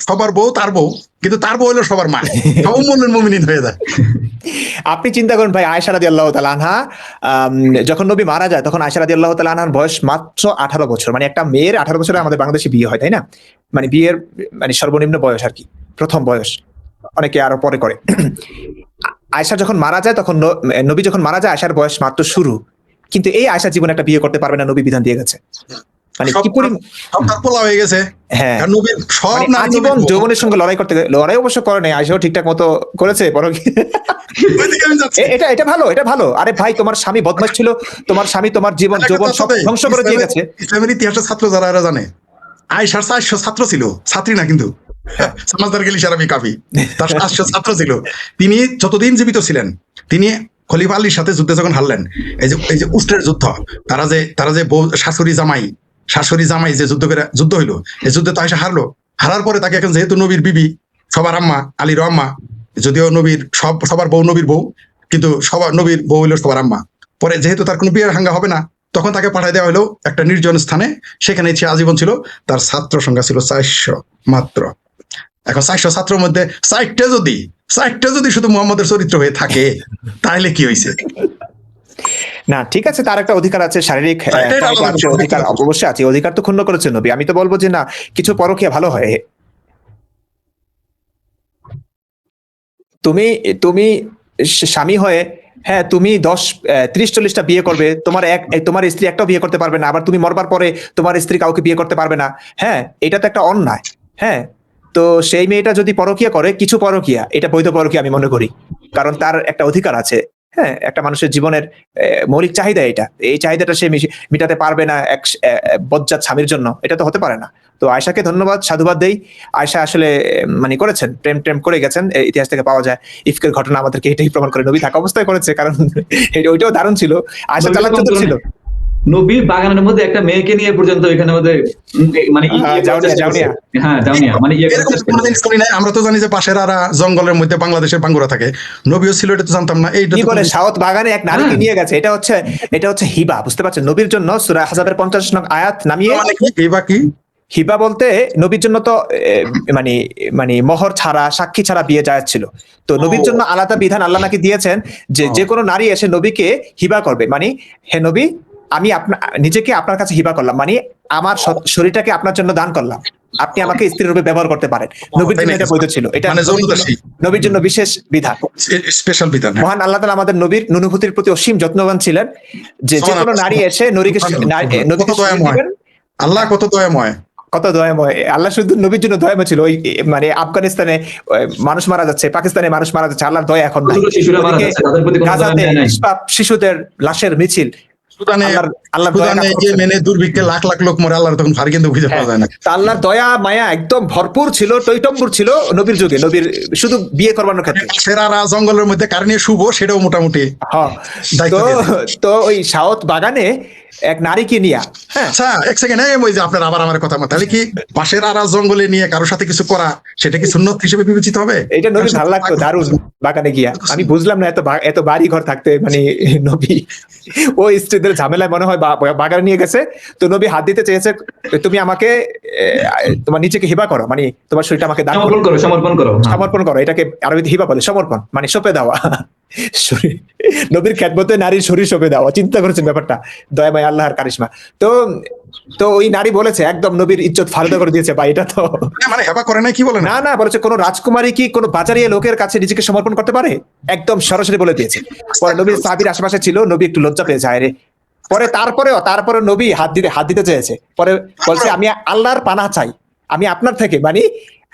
সবার বউ তার বউ, কিন্তু তার বউ হলো সবার মা। উম্মুল মুমিনিন হয়ে যায়। আপনি চিন্তা করেন ভাই, আয়েশা রাদিয়াল্লাহু তাআলা আনহা যখন নবী মারা যায়, তখন আয়েশা রাদিয়াল্লাহু তাআলা আনহার বয়স মাত্র 18 বছর। মানে একটা মেয়ের 18 বছরে আমাদের বাংলাদেশে বিয়ে হয়, তাই না? মানে বিয়ের মানে সর্বনিম্ন বয়স আর কি, প্রথম বয়স, অনেকে আরো পরে করে। আয়েশা যখন মারা যায়, তখন নবী যখন মারা যায়, আয়েশার বয়স মাত্র শুরু। কিন্তু এই আয়েশা জীবনে একটা বিয়ে করতে পারবে না, নবী বিধান দিয়ে গেছে। মানে কি পোলা হয়ে গেছে। হ্যাঁ, সব আজীবন যৌবনের সঙ্গে লড়াই করতে, লড়াই অবশ্য করে নাই, আয়েশাও ঠিকঠাক মতো করেছে, বরং এটা ভালো। আরে ভাই, তোমার স্বামী বদমাশ ছিল, তোমার স্বামী তোমার জীবন যৌবন সব ধ্বংস করে দিয়ে গেছে। ইসলামের ইতিহাসের ছাত্র যারা এরা জানে, আয়েশার 400 ছাত্র ছিল, ছাত্রী না কিন্তু, সমাজদার গেলি সারাবি কাফি, তার 400 ছাত্র ছিল। তিনি যতদিন জীবিত ছিলেন, তিনি খলিফা আলীর সাথে যুদ্ধে যখন হারলেন, এই যে উস্টের যুদ্ধ, তারা যে শাশুড়ি জামাই যে যুদ্ধ হইলো, এই যুদ্ধে তো আয়েশা হারার পরে তাকে এখন যেহেতু নবীর বিবি, সবার আম্মা, আলীর আম্মা, যদিও নবীর সবার বউ নবীর বউ, কিন্তু সবার নবীর বউ হইলো সবার আম্মা। পরে যেহেতু তার কোনো বিয়ের হাঙ্গা হবে না, তখন তাকে পাঠিয়ে দেওয়া হলো একটা নির্জন স্থানে, সেখানে সে আজীবন ছিল। তার ছাত্র সংখ্যা ছিল 400 মাত্র। এখন 400 ছাত্রের মধ্যে 4টা যদি শুধু মুহাম্মদের চরিত্র হয়ে থাকে, তাহলে কি হয়েছে? না ঠিক আছে, তার একটা অধিকার আছে, শারীরিক এটাই ত্যাগ আলাদা আছে, বিষয়, অধিকার ব্যক্তিগত। অবশ্যই আছে, অধিকার তো ক্ষুণ্ণ করেছে নবী। আমি তো বলবো যে না, কিছু পরকীয়া ভালো হয়। তুমি তুমি স্বামী হয়ে, হ্যাঁ তুমি 30-40টা বিয়ে করবে, তোমার স্ত্রী একটাও বিয়ে করতে পারবে না, আবার তুমি মরবার পরে তোমার স্ত্রী কাউকে বিয়ে করতে পারবে না। হ্যাঁ, এটা তো একটা অন্যায়। হ্যাঁ, তো সেই মেয়েটা যদি পরকীয়া করে, কিছু পরকীয়া, এটা বৈধ পরকীয়া আমি মনে করি, কারণ তার একটা অধিকার আছে। হ্যাঁ, একটা মানুষের জীবনের মৌলিক চাহিদা এটা, এই চাহিদাটা সে মিটাতে পারবে না এক বজ্জাত স্বামীর জন্য, এটা তো হতে পারে না। তো আয়েশাকে ধন্যবাদ, সাধুবাদ দেই। আয়েশা আসলে মানে করেছেন, প্রেম করে গেছেন, ইতিহাস থেকে পাওয়া যায়। ইফকের ঘটনা আমাদেরকে এটাই প্রমাণ করে, নবী থাকা অবস্থায় করেছে, কারণ ওইটাও দারুণ ছিল। আয়েশা নবী চালাক চতুর ছিল। নবীর বাগানের মধ্যে একটা মেয়েকে নিয়ে পর্যন্ত এখানে মধ্যে মানে জাউনিয়া। হ্যাঁ জাউনিয়া মানে ইয়ে করার এরকম চেষ্টা কোনো করছে। জিনিস করি নাই। আমরা তো জানি যে পাশের আরা জঙ্গলের মধ্যে বাংলাদেশের বাঙ্গুরা থাকে, নবীও ছিল, এটা তো জানতাম না। এইটা কি তো বলে, সাওয়াত বাগানে এক নারীকে হ্যাঁ। নিয়ে গেছে, এটা হচ্ছে হিবা, বুঝতে পারছেন? নবীর জন্য সূরা আহজাবের 50 নং আয়াত নামিয়ে, মানে কি এই বাকি হিবা বলতে নবীর জন্য তো মানে মানে মোহর ছাড়া, সাক্ষী ছাড়া বিয়ে জায়েজ ছিল। তো নবীর জন্য আলাদা বিধান আল্লাহ নাকি দিয়েছেন যে যে কোনো নারী এসে নবীকে হিবা করবে, মানে হে নবী, আমি নিজেকে আপনার কাছে হিবা করলাম, মানে আমার শরীরটাকে আপনার জন্য দান করলাম, আপনি আমাকে স্ত্রী রূপে ব্যবহার করতে পারেন। নবীর জন্য এটা বৈধ ছিল, এটা মানে যৌনদাসী, নবীর জন্য বিশেষ বিধান। স্পেশাল বিধান। মহান আল্লাহ তাআলা আমাদের নবীর নুনুভূতির প্রতি অসীম যত্নবান ছিলেন, যে যে কোনো নারী এসে নবীকে কত দয়াময় দিবেন। আল্লাহ, কত দয়াময়। কত দয়াময় আল্লাহ, শুধু নবীর জন্য দয়াময় ছিল। ওই মানে আফগানিস্তানে মানুষ মারা যাচ্ছে, পাকিস্তানে মানুষ মারা যাচ্ছে, আল্লাহর দয়া এখন নাই। ছোট শিশুরা মারা ওদিকে যাচ্ছে, তাদের প্রতি কোনো দয়া গাজাতে মায়া নাই। নিষ্পাপ শিশুদের লাশের মিছিল, আল্লাহর দয়া কাজ করছে। মেনে দুর্ভিক্ষে লাখ লাখ লোক মরে, আল্লাহর তখন ভারী কিন্তু খুঁজে পাওয়া যায় না। তা আল্লাহর দয়া মায়া একদম ভরপুর ছিল, টইটম্বুর ছিল নবীর যুগে, নবীর শুধু বিয়ে করবানোর ক্ষেত্রে। সেরারা জঙ্গলের মধ্যে কার নিয়ে শুভ, সেটাও মোটামুটি হ্যাঁ, দায়িত্ব তো দিয়ে দিই। তো ওই সাওত বাগানে এক নারীকে নিয়া, হ্যাঁ আচ্ছা এক সেকেন্ড, ওই যে আপনার আবার আমার কথা মতো, তাহলে কি পাশের আরা জঙ্গলে নিয়ে কারোর সাথে কিছু করা, সেটা কি সুন্নত হিসেবে বিবেচিত হবে? এটা নবীর ভালো লাগতো, দারুণ। বাগানে গিয়া আমি বুঝলাম না, এত বাড়ি ঘর থাকতে মানে নবী ওই স্ত্রীদের ঝামেলায় মনে হয় বাগানে নিয়ে গেছে। তো নবী হাত দিতে চেয়েছে, তুমি আমাকে তোমার নিজেকে হিবা করো, মানে তোমার শরীরটা আমাকে দান করো, সমর্পণ করো। হ্যাঁ। সমর্পণ করো। এটাকে আরবিতে হিবা বলে, সমর্পণ মানে সঁপে দেওয়া। নবীর খেদমতে নারীর শরীর সঁপে দেওয়া, চিন্তা করেছেন ব্যাপারটা, দয়াময় আল্লাহর কারিশমা। তো তো ওই নারী বলেছে, একদম নবীর ইজ্জত ফালুদা করে দিয়েছে ভাই, এটা তো মানে হেবা করে নাই, কি বলেন? না না, বলেছে কোন রাজকুমারী কি কোন বাজারিয়া লোকের কাছে নিজেকে সমর্পণ করতে পারে? একদম সরাসরি বলে দিয়েছে। পরে নবীর সাহাবীর আশেপাশে ছিল, নবী একটু লজ্জা পেয়েছে, আরে পরে তারপরে নবী হাত দিতে চেয়েছে, পরে বলছে আমি আল্লাহর পানাহ চাই, আমি আপনার থেকে, মানে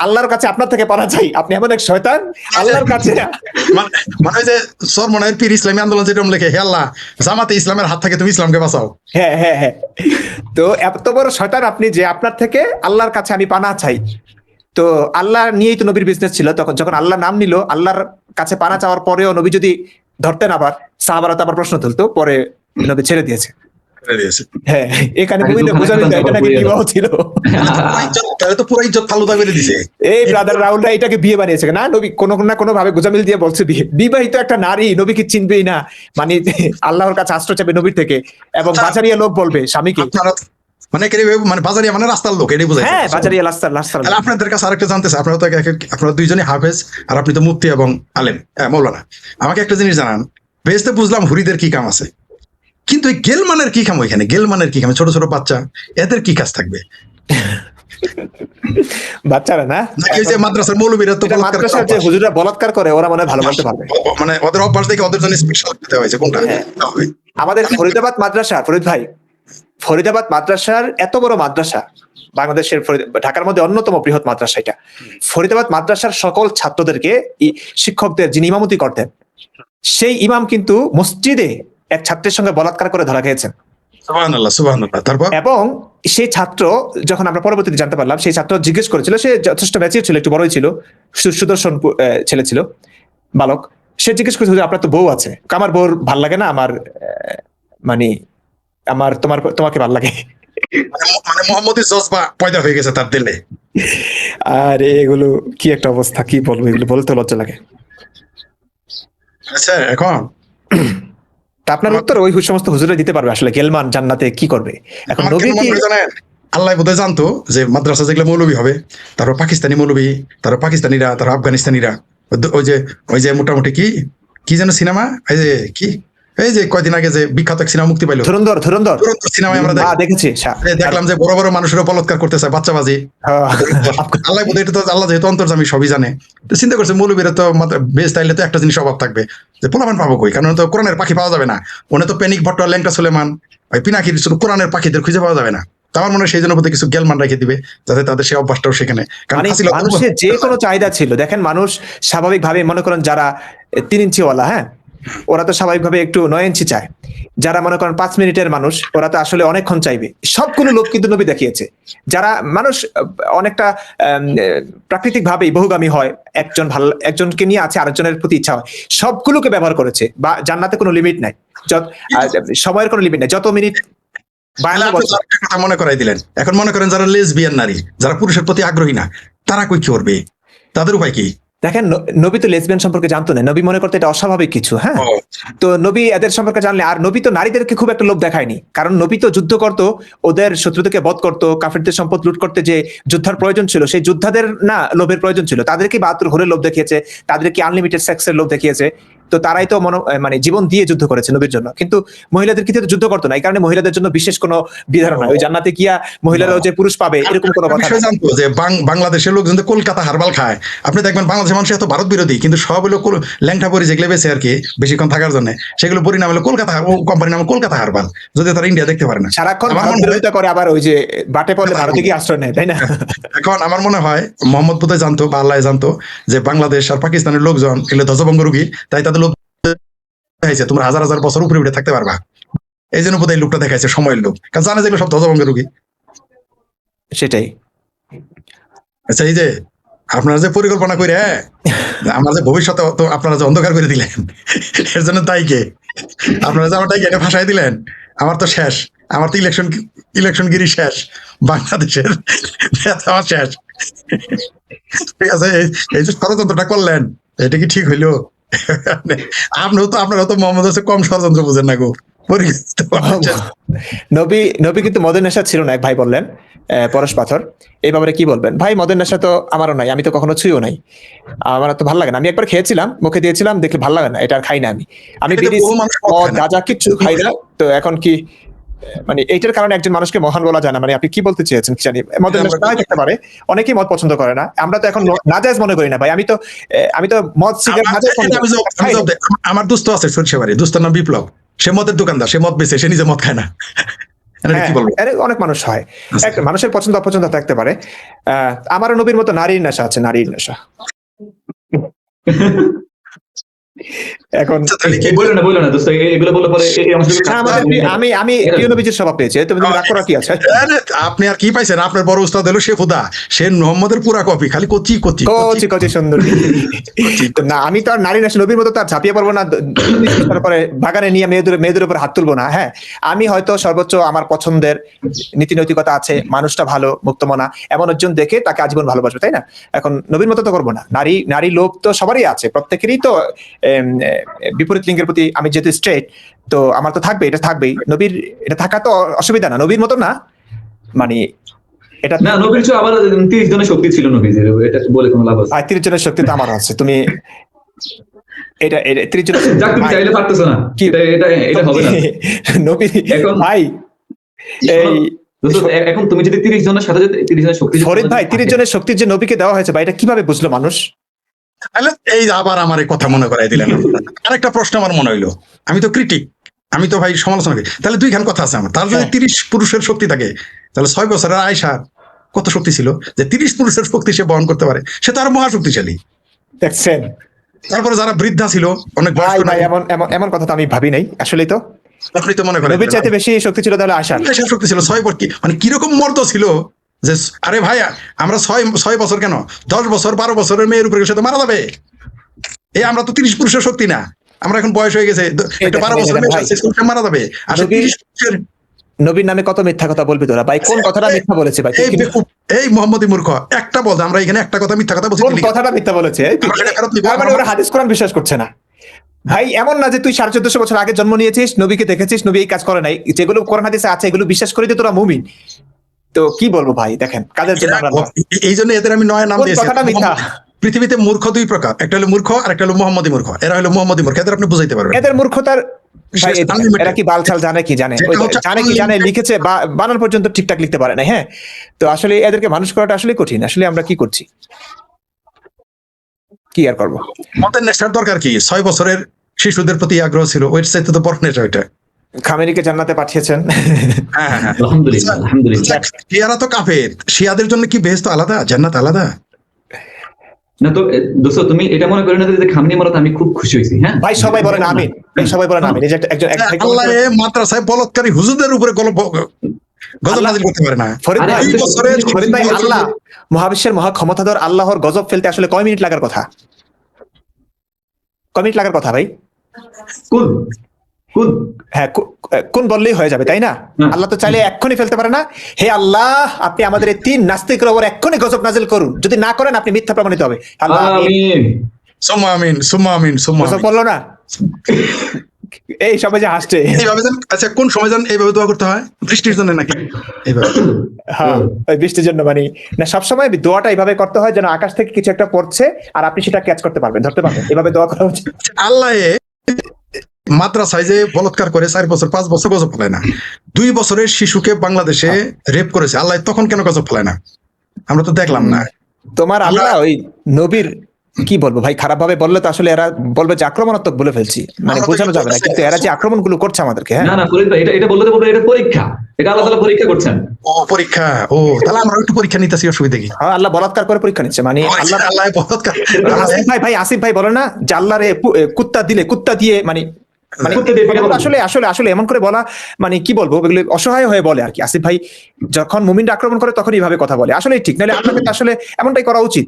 আল্লাহর কাছে আপনার থেকে পানাহ চাই, আপনি এমন এক শয়তান, আল্লাহর কাছে। মানে যে সরমনের পীর ইসলামী আন্দোলন যেরকম লেখে, হে আল্লাহ, জামাতে ইসলামের হাত থেকে তুমি ইসলামকে বাঁচাও। হ্যাঁ হ্যাঁ হ্যাঁ, তো এত বড় শয়তান আপনি যে আপনার থেকে আল্লাহর কাছে আমি পানাহ চাই। তো আল্লাহ নিয়েই তো নবীর বিজনেস ছিল তখন, যখন আল্লাহ নাম নিল, আল্লাহর কাছে পানা চাওয়ার পরেও নবী যদি ধরতেন, আবার সাহাবারা তো আবার প্রশ্ন তুলতো, পরে নবী ছেড়ে দিয়েছে। হ্যাঁ, এখানে এটা নাকি বিবাহ ছিল। তাহলে তো পুরো ইজ্জত ফালুদা করে দিছে। এই ব্রাদার রাউলরা এটাকে বিয়ে বানিয়েছে না, নবী কোনো না কোনো ভাবে গোজামিল দিয়ে বলছে বিবাহিত একটা নারী নবীকে চিনবেই না, মানে আল্লাহর কাছে আশ্রয় চাবে নবীর থেকে, এবং বাজারিয়া লোক বলবে স্বামীকে, মানে বাজারিয়া মানে রাস্তার লোক, এটাই বোঝায়। হ্যাঁ, বাজারিয়া লাস্তার। তাহলে আপনাদের কাছে আরেকটা জানতেছে, আপনারা তো আপনারা দুইজনই হাফেজ, আর আপনি তো মুফতি এবং আলেম, মৌলানা। আমাকে একটা জিনিস জানান, বেহেশতে বুঝলাম হুরিদের কি কাম আছে, কিন্তু এই গেলমানের কি কাম? ওইখানে গেলমানের কি কাম? ছোট ছোট বাচ্চা, এদের কি কাজ থাকবে? বাচ্চারা না, নাকি ওই যে মাদ্রাসার মৌলবীরা তো মাদ্রাসার যে হুজুররা বলাৎকার করে, ওরা মনে হয় ভালো বলতে পারবে, মানে ওদের অভ্যাস দেখে ওদের জন্য স্পেশাল দিতে হয়েছে কোনটা? আমাদের ফরিদাবাদ মাদ্রাসা, ফরিদ ভাই, ফরিদাবাদ মাদ্রাসার এত বড় মাদ্রাসা, বাংলাদেশের ঢাকার মধ্যে অন্যতম বৃহৎ মাদ্রাসা এটা। ফরিদাবাদ মাদ্রাসার সকল ছাত্রদেরকে শিক্ষকদের যিনি ইমামতি করতেন, সেই ইমাম কিন্তু মসজিদে এক ছাত্রের সঙ্গে বলাৎকার করে ধরা খেয়েছেন। সুবহানাল্লাহ, সুবহানাল্লাহ। তারপর এবং সেই ছাত্র, যখন আমরা পরবর্তীতে জানতে পারলাম, সেই ছাত্র জিজ্ঞেস করেছিল, সে যথেষ্ট ম্যাচিউর ছিল, একটু বড়ই ছিল, সুদর্শন ছেলে ছিল, বালক। সে জিজ্ঞেস করেছিল, আপনার তো বউ আছে, আমার বউর ভাল লাগে না, আমার মানে তোমাকে ভাল লাগে। মানে মোহাম্মদের জজবা পয়দা হয়ে গেছে তার দিলে। আর এগুলো কি একটা অবস্থা, কি বলবো, এগুলো বলতে লজ্জা লাগে। আচ্ছা, এখন তা আপনার উত্তর ওই সমস্ত হুজুরে দিতে পারবে আসলে গেলমান জান্নাতে কি করবে। এখন আমার নবী কেন কি মনে হয় জানেন, আল্লাহ বোধহয় জানতো যে মাদ্রাসা যেগুলো মৌলবী হবে, তারপর পাকিস্তানি মৌলবী, তারপর পাকিস্তানিরা, তারপর আফগানিস্তানিরা, ওই যে মোটামুটি কি কি যেন সিনেমা, এই যে কি, এই যে কয়দিন আগে যে বিখ্যাত এক সিনেমা মুক্তি পাইলো, ধুরন্ধর ধুরন্ধর সিনেমায় আমরা দেখেছি দেখলাম যে বড় বড় মানুষেরও বলৎকার করতেছে, বাচ্চাবাজি। আল্লাহ বোধহয় এটা তো, আল্লাহ যেহেতু অন্তর্যামী সবই জানে, তো চিন্তা করছে মৌলবীরা তো বেশ, তাইলে তো একটা জিনিস অভাব থাকবে, যে পোলাপান পাবো কই, কারণ তো কোরআনের পাখি পাওয়া যাবে না, ওনে তো প্যানিক ভট্ট, ল্যাংটা সুলেমান, ওই পিনাকির শুধু কোরআনের পাখিদের খুঁজে পাওয়া যাবে না। তো আমার মনে হয় সেই জন্য বোধহয় কিছু জ্ঞালমান রেখে দিবে, যাতে তাদের সেই অভ্যাসটাও সেখানে, কারণ মানে ফাসিল মানুষের যে কোনো চাহিদা ছিল, দেখেন মানুষ স্বাভাবিকভাবে মনে করেন যারা 3 ইঞ্চিওয়ালা, হ্যাঁ, ওরা তো স্বাভাবিকভাবে একটু 9 ইঞ্চি চায়। যারা মনে করেন 5 মিনিটের মানুষ, ওরা তো আসলে অনেকক্ষণ চাইবে। সবগুলো লোক কিন্তু নবী দেখিয়েছে। যারা মানুষ অনেকটা প্রাকৃতিক ভাবেই বহুগামী হয়, একজনকে নিয়ে আছে, আরেকজনের প্রতি ইচ্ছা হয়, সবগুলোকে ব্যবহার করেছে। বা জান্নাতে কোনো লিমিট নাই, সময়ের কোনো লিমিট নাই, যত মিনিট 52 বছর। কথা মনে করাই দিলেন। এখন মনে করেন যারা লেসবিয়ান নারী, যারা পুরুষের প্রতি আগ্রহী না, তারা কই কি করবে, তাদের উপায় কি? দেখেন নবী তো লেসবিয়ান সম্পর্কে জানতো না, নবী মনে করতে এটা অস্বাভাবিক কিছু, হ্যাঁ। তো নবী এদের সম্পর্কে জানলে, আর নবী তো নারীদেরকে খুব একটা লোভ দেখায়নি, কারণ নবী তো যুদ্ধ করতো, ওদের শত্রুদেরকে বধ করতো, কাফিরদের সম্পদ লুট করতে যে যোদ্ধার প্রয়োজন ছিল, সেই যোদ্ধাদের না লোভের প্রয়োজন ছিল। তাদেরকে 72 ঘোরের লোভ দেখিয়েছে, তাদেরকে আনলিমিটেড সেক্সের লোভ দেখিয়েছে। তো তারাই তো মানে জীবন দিয়ে যুদ্ধ করেছে নবীর জন্য, কিন্তু মহিলাদের ক্ষেত্রে যুদ্ধ করতো না। এই কারণে মহিলাদের জন্য বিশেষ কোনো বিধান নাই, ওই জান্নাতে গিয়া মহিলারাও যে পুরুষ পাবে এরকম কোনো কথা বিষয় না। জানতো যে বাংলাদেশের লোকজন যে কলকাতা হারবাল খায়, আপনি দেখবেন বাংলাদেশের মানুষ এত ভারত বিরোধী, কিন্তু সব হলো ল্যাংটা পরি যেগুলো বেছে আর কি বেশিক্ষণ থাকার জন্য, সেগুলো পরিণাম হলো কলকাতা, কোম্পানির নাম কলকাতা হারবাল, যদি তারা ইন্ডিয়া দেখতে পারে না। সারাক্ষণ আমার ভারত মনে হয়, বিরোধিতা করে, আবার ওই যে বাটে পড়লে ভারতে গিয়ে আশ্রয় নেয়, তাই না? এখন আমার মনে হয় মোহাম্মদ বোধহয় জানতো বা আল্লাহ জানতো যে বাংলাদেশ আর পাকিস্তানের লোকজন এগুলো ধ্বজভঙ্গ রোগী, তাই তাদের লোক দেখাইছে তোমরা হাজার হাজার বছর উপরে উঠে থাকতে পারবা, এই জন্য বোধহয় লোকটা দেখাইছে সময়ের লোক, কারণ জানে যেগুলো সব ধ্বজভঙ্গ রোগী। সেটাই। আচ্ছা, এই যে আপনারা যে পরিকল্পনা করে আমার যে ভবিষ্যতে তো আপনারা যে অন্ধকার করে দিলেন, এর জন্য তাই কে আপনারা যে আমারটাই কেটে ফাঁসাই দিলেন, আমার তো শেষ, আমার তো ইলেকশনগিরি শেষ, বাংলাদেশের আমার শেষ। ঠিক আছে, এই যে ষড়যন্ত্রটা করলেন, এটা কি ঠিক হইলো? আপনারা তো মোহাম্মদ হোসেন কম ষড়যন্ত্র বুঝেন না গো। নবী কিন্তু মদের নেশা ছিল না, এক ভাই বললেন, পরশ পাথর। এই ব্যাপারে কি বলবেন ভাই? মদের নেশা তো আমারও নাই, আমি তো কখনো ছুঁইও নাই, আমার তো ভালো লাগে না। আমি একবার খেয়েছিলাম, মুখে দিয়েছিলাম, দেখলে ভালো লাগে না, এটা আর খাই না। আমি বিড়ি গাঁজা কিচ্ছু খাই না। তো এখন কি মানে এইটার কারণে একজন মানুষকে মহান বলা যায় না? মানে আপনি কি বলতে চেয়েছেন কি জানি। মদের নেশা নাই থাকতে পারে, অনেকেই মদ পছন্দ করে না, আমরা তো এখন নাজায়েজ মনে করি না ভাই। আমি তো মদ সিগারেট আমার দোস্ত আছে সরিষাবাড়ি, দোস্তের নাম বিপ্লব, সে মদের দোকানদার, সে মদ বেচে, সে নিজে মদ খায় না। অনেক মানুষ হয়, মানুষের পছন্দ অপছন্দ থাকতে পারে। আমারও নবীর মতো নারীর নেশা আছে, নারীর নেশা। এখন বললো না দোস্ত, এগুলো বলে পরে আমি প্রিয় নবীজির স্বভাব পেয়েছি, তুমি রাগ করা কি আছে? আপনি আর কি পাইছেন? আপনার বড় উস্তাদ হলো সে খুদা, সে মোহাম্মদের পুরা কপি, খালি কচি কচি কচি সুন্দর। না, আমি তো আর নারী নেশা নবীর মতো তার ঝাঁপিয়ে পড়বো না, তারপরে বাগানে নিয়ে মেয়েদের উপর হাত তুলবো না। হ্যাঁ, আমি হয়তো সর্বোচ্চ আমার পছন্দের নীতি নৈতিকতা আছে, মানুষটা ভালো, মুক্তমনা, এমন একজন দেখে তাকে আজীবন ভালোবাসবো, তাই না? এখন নবীর মতো তো করবো না। নারী লোভ তো সবারই আছে, প্রত্যেকেরই তো বিপরীত লিঙ্গের প্রতি, আমি যেহেতু স্ট্রেট, তো আমার তো থাকবে, এটা থাকবেই। নবীর এটা থাকা তো অসুবিধা না, নবীর মতো না, মানে এটা না, নবীর চেয়ে আবার 30 জনের শক্তি ছিল নবীজির, এটা বলে কোনো লাভ আছে? 30 জনের শক্তি তো আমার আছে। তুমি এটা 30 জনের যাক, তুমি চাইলে পারতেছো না, এটা হবে না নবী এখন ভাই। এই এখন তুমি যদি 30 জনের সাথে 30 জনের শক্তি, ফরিদ ভাই, 30 জনের শক্তি যে নবীকে দেওয়া হয়েছে ভাই, এটা কিভাবে বুঝলো মানুষ? এই আবার আমার এই কথা মনে করাই দিলেন। আরেকটা প্রশ্ন আমার মনে হইলো, আমি তো ক্রিটিক, আমি তো ভাই সমালোচনা করি, তাহলে দুইখান কথা আছে আমার। তার যদি 30 পুরুষের শক্তি থাকে, তাহলে 6 বছরের আয়েশা কত শক্তি ছিল যে 30 পুরুষের শক্তি সে বহন করতে পারে? সে তো আরো মহাশক্তিশালী। দেখছেন? তারপরে যারা বৃদ্ধা ছিল, অনেক ভাই এমন কথা তো আমি ভাবি নাই আসলেই। তো আপনি তো মনে করেন নবীর চাইতে বেশি শক্তি ছিল তাহলে আয়েশার শক্তি ছিল 6 বছর, মানে কিরকম মর্দ ছিল যে, আরে ভাই আমরা 6 বছর কেন, 10 বছর 12 বছরের মেয়ের উপরে সাথে মারা যাবে। এই আমরা তো 30 পুরুষের শক্তি না, আমরা এখন বয়স হয়ে গেছে, একটা 12 বছরের মেয়ে মারা যাবে। আর 30 পুরুষের নবীর নামে কত মিথ্যা কথা বলবি তোরা ভাই? কোন কথাটা মিথ্যা বলেছে ভাই? এই মোহাম্মদী মূর্খ একটা বলতে, আমরা এখানে একটা কথা মিথ্যা কথা বলছি, কোন কথাটা মিথ্যা বলেছে? মানে ওরা হাদিস কোরআন বিশ্বাস করছে না ভাই এমন না যে তুই 1450 বছর আগে জন্ম নিয়েছিস, নবীকে দেখেছিস, নবী এই কাজ করে নাই, যেগুলো কোরআন হাদিসে আছে এগুলো বিশ্বাস করে দিয়ে তোরা মুমিন। তো কি বলবো ভাই, দেখেন কাদের জন্য আমরা এই জন্য এদের আমি নয় নাম কোন দিয়েছি। কথাটা মিথ্যা? পৃথিবীতে মূর্খ দুই প্রকার, একটা হলো মূর্খ আর একটা হলো মোহাম্মদী মূর্খ। এরা হলো মোহাম্মদী মূর্খ, এদের আপনি বুঝাইতে পারবেন। এদের মূর্খতার ভাই, শেষ unlimited। এরা কি বালছাল জানে কি জানে, যেটা ওই হচ্ছে জানে কি জানে, unlimited। লিখেছে বানান পর্যন্ত ঠিকঠাক লিখতে পারে না। হ্যাঁ, তো আসলে এদেরকে মানুষ করাটা আসলে কঠিন। আসলে আমরা কি করছি, কি আর করবো? আমাদের নেশার দরকার কি? 6 বছরের শিশুদের প্রতি আগ্রহ ছিল, ওই চাইতে তো বড় নেশা ওইটা। খামেনিকে জান্নাতে পাঠিয়েছেন। হ্যাঁ হ্যাঁ হ্যাঁ। আলহামদুলিল্লাহ, আলহামদুলিল্লাহ। শিয়ারা তো কাফের, শিয়াদের জন্য কি বেহেশত আলাদা, জান্নাত আলাদা? না তো দোস্ত, তুমি এটা মনে করে না যে খামনি মারাতে আমি খুব খুশি হয়েছি। হ্যাঁ ভাই সবাই বলেন আমিন, এই সবাই বলেন আমিন। এই যে একজন এক ভাই আল্লাহ মাদ্রাসায় বলৎকারী হুজুরদের উপরে গজব নাজিল করতে পারে না। ফরিদ আরে ভাই, দুই বছরের ফরিদ ভাই, আল্লাহ মহাবিশ্বের মহা ক্ষমতাধর আল্লাহর গজব ফেলতে আসলে কয় মিনিট লাগার কথা? কয় মিনিট লাগার কথা ভাই? কোন কোন হ্যাঁ, কোন বললেই হয়ে যাবে, তাই না? হুম। আল্লাহ তো চাইলে এক্ষুনি ফেলতে পারে না? হে আল্লাহ, আপনি আমাদের এই 3 নাস্তিকের উপর এক্ষুনি গজব নাজিল করুন, যদি না করেন আপনি মিথ্যা প্রমাণিত হবে। আল্লাহ আমিন। আমিন। সুম্মা আমিন, সুম্মা আমিন, সুম্মা গজব আমিন। পড়লো না? এই সবাই যে হাসছে। এইভাবে যেন, আচ্ছা কোন সময় যেন এইভাবে দোয়া করতে হয়? বৃষ্টির জন্য নাকি? এইভাবে হ্যাঁ, ওই বৃষ্টির জন্য মানে না, সবসময় দোয়াটা এইভাবে করতে হয় যেন আকাশ থেকে কিছু একটা পড়ছে আর আপনি সেটা ক্যাচ করতে পারবেন, ধরতে পারবেন। এভাবে দোয়া করা উচিত। আল্লাহ মাদ্রাসায় যে বলৎকার করে 4 বছর 5 বছর গজব ফেলায় না, 2 বছরের শিশুকে বাংলাদেশে রেপ করেছে, আল্লাহ তখন কেন গজব ফেলায় না? আমরা তো দেখলাম না। তোমার আল্লাহ ওই নবীর কি বলবো ভাই, খারাপ ভাবে বললে তো আসলে এরা বলবে যে আক্রমণাত্মক বলে ফেলছি, মানে আমরা তো বোঝানো যাবে না, বলতেছি। কিন্তু এরা যে আক্রমণ গুলো করছে আমাদেরকে। হ্যাঁ, না না ফরিদ ভাই, এটা বলতে বলতে এটা পরীক্ষা, এটা আল্লাহ তাআলা পরীক্ষা করছেন। ও পরীক্ষা, ও তাহলে আমরা একটু পরীক্ষা নিতেছি, অসুবিধা কি? হ্যাঁ, আল্লাহ বলাৎকার করে পরীক্ষা নিচ্ছে, মানে আল্লাহ আল্লাহ বলৎকার। আসিফ ভাই বলে না যে আল্লাহ রে কুত্তা দিয়ে মানে মানে কুত্তা দিয়ে পিটাবো। আসলে আসলে আসলে এমন করে বলা, মানে কি বলবো, এগুলো অসহায় হয়ে বলে আর কি। আসিফ ভাই যখন মুমিনরা আক্রমণ করে তখন এইভাবে কথা বলে, আসলে ঠিক নাহলে আপনাকে তো আসলে এমনটাই করা উচিত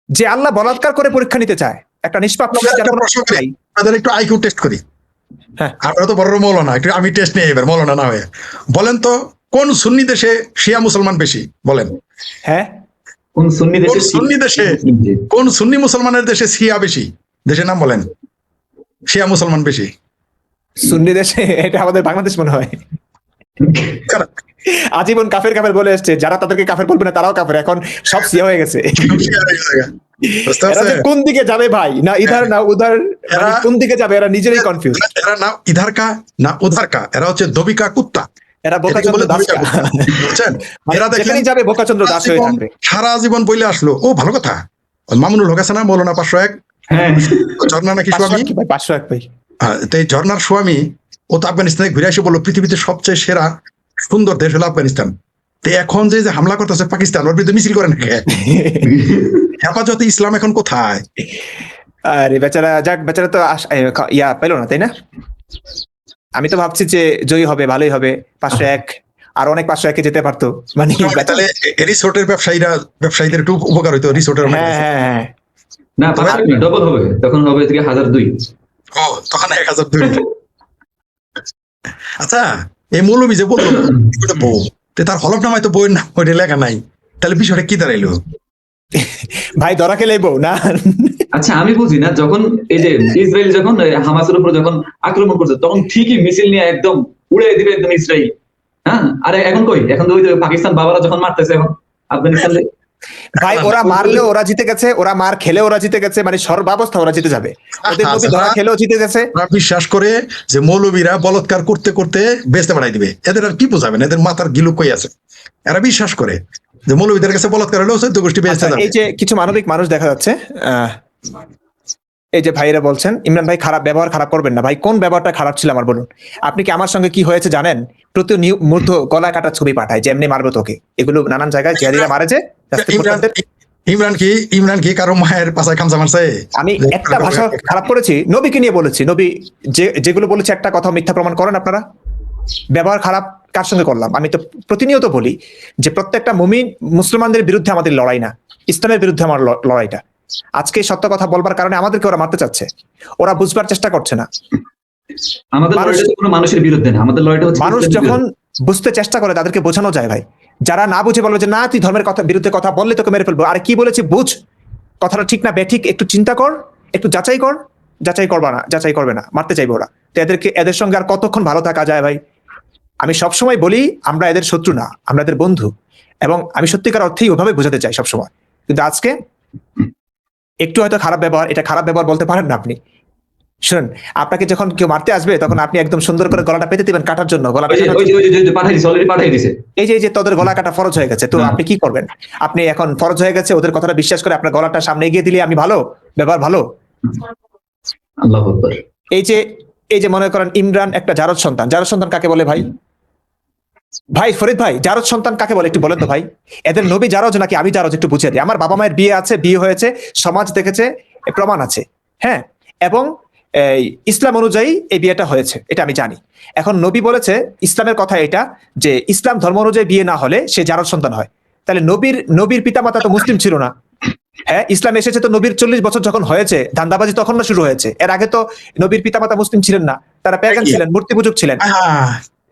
যে আল্লাহ বলাৎকার করে পরীক্ষা নিতে চায় একটা নিষ্পাপ লোকের, যার কোনো প্রশ্ন করি, নাই। আপনাদের একটু আইকিউ টেস্ট করি। হ্যাঁ। আপনারা তো বড় মৌলানা, একটু আমি টেস্ট নিয়ে এবার মৌলানা না হয়ে বলেন তো, কোন সুন্নি দেশে শিয়া মুসলমান বেশি? বলেন। হ্যাঁ, কোন সুন্নি দেশে? কোন সুন্নি দেশে, কোন সুন্নি মুসলমানের দেশে শিয়া বেশি? দেশের নাম বলেন, শিয়া মুসলমান বেশি। সুন্নি দেশে, এটা আমাদের বাংলাদেশ মনে হয়। আজীবন কাফের কাফের বলে এসছে, যারা তাদেরকে কাফের বলবে না তারাও কাফের, এখন সব সিয়া হয়ে গেছে। বুঝতে এরা যে পারছেন? কোন দিকে যাবে ভাই, না ইধার না উধার, মানে এরা- কোন দিকে যাবে এরা নিজেরাই কনফিউজ। এরা না ইধার কা না উধার কা, এরা হচ্ছে দবিকা কুত্তা। এরা এটাকে বোকাচন্দ্র বলে দাস, দবিকা কুত্তা, বুঝছেন? এরা দেখেন যেখানেই যাবে বোকাচন্দ্র দাস হয়ে থাকবে। সারা জীবন বইলে আসলো, ও ভালো কথা। মামুনুল হক আছে না, মৌলানা 501, হ্যাঁ ঝর্ণা নাকি 500 স্বামী, কি ভাই, 501 ভাই। তো এই ঝর্ণার স্বামী ও তো আফগানিস্তানে ঘুরে এসে বললো পৃথিবীতে সবচেয়ে সেরা সুন্দর দেশ হলো আফগানিস্তান। তো এখন যে হামলা করতেছে পাকিস্তান, ওর বিরুদ্ধে মিছিল করে না হেফাজতে ইসলাম এখন কোথায়? আরে বেচারা, যাক বেচারা তো ইয়া পেলো না, তাই না? আমি তো ভাবছি যে জয়ী হবে, ভালোই হবে, 501 আর অনেক 501 যেতে পারতো, মানে তাহলে রিসোর্টের ব্যবসায়ীদের একটু উপকার হইতো, রিসোর্টের হ্যাঁ হ্যাঁ হ্যাঁ। না, 500 ডবল হবে, তখন হবে থেকে 1002। ও তখন 1002। আচ্ছা, এই মৌলবী যে বললো এটা বউ, তো তার হলফনামায় তো বইয়ের নাম ওইটা লেখা নাই, তাহলে বিষয়টা কি দাঁড়াইলো? ভাই ধরা খেলে বউ না। আচ্ছা আমি বুঝি না, যখন এই যে ইসরায়েল যখন হামাসের উপর যখন আক্রমণ করছে তখন ঠিকই মিছিল নিয়ে একদম উড়িয়ে দিবে একদম ইসরায়েল। হ্যাঁ, আরে এখন কই, এখন তো ওই যে পাকিস্তান বাবারা যখন মারতেছে এখন আফগানিস্তান। ভাই ওরা মারলে ওরা জিতে গেছে, ওরা মার খেলে ওরা জিতে গেছে, মানে সর্বাবস্থা ওরা জিতে যাবে। ওদের নবী ধরা খেলেও জিতে গেছে। ওরা বিশ্বাস করে যে মৌলবীরা বলৎকার করতে করতে বেচতে বাড়াই দিবে, এদের আর কি বোঝাবেন, এদের মাথার গিলুক কই আছে? এরা বিশ্বাস করে যে মৌলবীদের কাছে বলৎকার হলেও 14 গোষ্ঠী বেচতে যাবে। এই যে কিছু মানবিক মানুষ দেখা যাচ্ছে, এই যে ভাইরা বলছেন ইমরান ভাই খারাপ ব্যবহার খারাপ করবেন না। ভাই কোন ব্যবহারটা খারাপ ছিল আমার বলুন? আপনি কি আমার সঙ্গে কি হয়েছে জানেন? প্রতি মুহূর্ত গলা কাটা ছবি পাঠায় যে এমনি মারবো তোকে, এগুলো নানান জায়গায় জিয়াদিরা মারে যে। ইমরান কি কারো মায়ের পাশায় খামচা মারছে? আমি একটা ভাষা খারাপ করেছি, নবীকে নিয়ে বলেছি, নবী যেগুলো বলেছে একটা কথা মিথ্যা প্রমাণ করেন আপনারা। ব্যবহার খারাপ কার সঙ্গে করলাম? আমি তো প্রতিনিয়ত বলি যে প্রত্যেকটা মুমিন মুসলমানদের বিরুদ্ধে আমাদের লড়াই না, ইসলামের বিরুদ্ধে আমার লড়াইটা। আজকে সত্য কথা বলবার কারণে আমাদেরকে ওরা মারতে চাচ্ছে, ওরা বুঝবার চেষ্টা করছে না। আমাদের লড়াইটা কোনো মানুষের বিরুদ্ধে না, আমাদের লড়াইটা হচ্ছে মানুষ যখন বুঝতে চেষ্টা করে তাদেরকে বোঝানো যায় ভাই। যারা না বুঝে বলবে যে না তুই ধর্মের কথা বিরুদ্ধে কথা বললে তোকে মেরে ফেলবো, আরে কি বলেছি বুঝ, কথাটা ঠিক না বেঠিক একটু চিন্তা কর, একটু যাচাই কর, যাচাই করবে না, মারতে চাইবে ওরা। তো এদের সঙ্গে আর কতক্ষণ ভালো থাকা যায় ভাই? আমি সবসময় বলি আমরা এদের শত্রু না, আমরা এদের বন্ধু, এবং আমি সত্যিকার অর্থেই ওভাবে বোঝাতে চাই সবসময়। কিন্তু আজকে একটু হয়তো খারাপ ব্যবহার, এটা খারাপ ব্যবহার বলতে পারেন না আপনি। শুনুন, আপনাকে যখন কেউ মারতে আসবে তখন আপনি একদম সুন্দর করে গলাটা পেতে দিবেন কাটার জন্য, গলা পাঠাই দিছে। এই যে তোদের গলা কাটা ফরজ হয়ে গেছে, তো আপনি কি করবেন? আপনি এখন ফরজ হয়ে গেছে, ওদের কথাটা বিশ্বাস করে আপনার গলাটা সামনে এগিয়ে দিলে আমি ভালো, ব্যবহার ভালো। আল্লাহু আকবার। এই যে মনে করেন ইমরান একটা জারদ সন্তান। জারদ সন্তান কাকে বলে ভাই? ভাই ফরিদ ভাই, জারদ সন্তান কাকে বলে একটু বলেন তো ভাই? এদের নবী জারজ নাকি আমি জারজ একটু বুঝিয়ে দিই। আমার বাবা মায়ের বিয়ে আছে, বিয়ে হয়েছে, সমাজ দেখেছে, প্রমাণ আছে, হ্যাঁ, এবং ইসলাম অনুযায়ী এই বিয়েটা হয়েছে, এটা আমি জানি। এখন নবী বলেছে, ইসলামের কথা এটা, যে ইসলাম ধর্ম অনুযায়ী বিয়ে না হলে সে জারদ সন্তান হয়। তাহলে নবীর পিতামাতা তো মুসলিম ছিল না। হ্যাঁ, ইসলাম এসেছে তো নবীর 40 বছর যখন হয়েছে, ধান্দাবাজি তখন না শুরু হয়েছে। এর আগে তো নবীর পিতামাতা মুসলিম ছিলেন না, তারা প্যাগান ছিলেন, মূর্তি পূজক ছিলেন।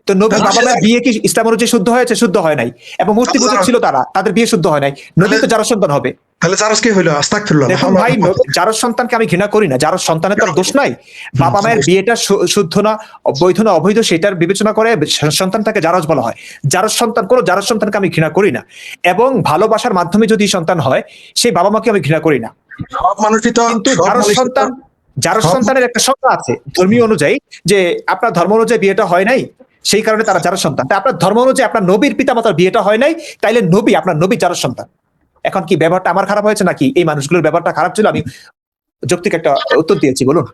তো নবীর বাবা মায়ের বিয়ে কি ইসলাম অনুযায়ী শুদ্ধ হয়েছে? শুদ্ধ হয় নাই। এবং মূর্তি পূজক ছিল তারা, তাদের বিয়ে শুদ্ধ হয় নাই। নবী তো জারজ সন্তান হবে। তাহলে জারজ কি হইলো? আস্তাগফিরুল্লাহ। দেখুন ভাই, জারজ সন্তানকে আমি ঘৃণা করি না, জারজ সন্তানের তো দোষ নাই। বাবা মায়ের বিয়েটা শুদ্ধ না, বৈধ না অবৈধ, সেটার বিবেচনা করে সন্তানটাকে জারজ বলা হয়। জারজ সন্তানকে আমি ঘৃণা করি না, এবং ভালোবাসার মাধ্যমে যদি সন্তান হয় সেই বাবা মাকে আমি ঘৃণা করি না। সব মানুষই তো, কিন্তু জারজ সন্তানের একটা সংজ্ঞা আছে ধর্মীয় অনুযায়ী, যে আপনার ধর্ম অনুযায়ী বিয়েটা হয় নাই, সেই কারণে তারা জারজ সন্তান। তা আপনার ধর্ম অনুযায়ী আপনার নবীর পিতামাতার বিয়েটা হয় নাই, তাইলে আপনার নবী জারজ সন্তান। এখন কি ব্যবহারটা আমার খারাপ হয়েছে নাকি এই মানুষগুলোর ব্যবহারটা খারাপ ছিল? আমি যৌক্তিক একটা উত্তর দিয়েছি, বলুন।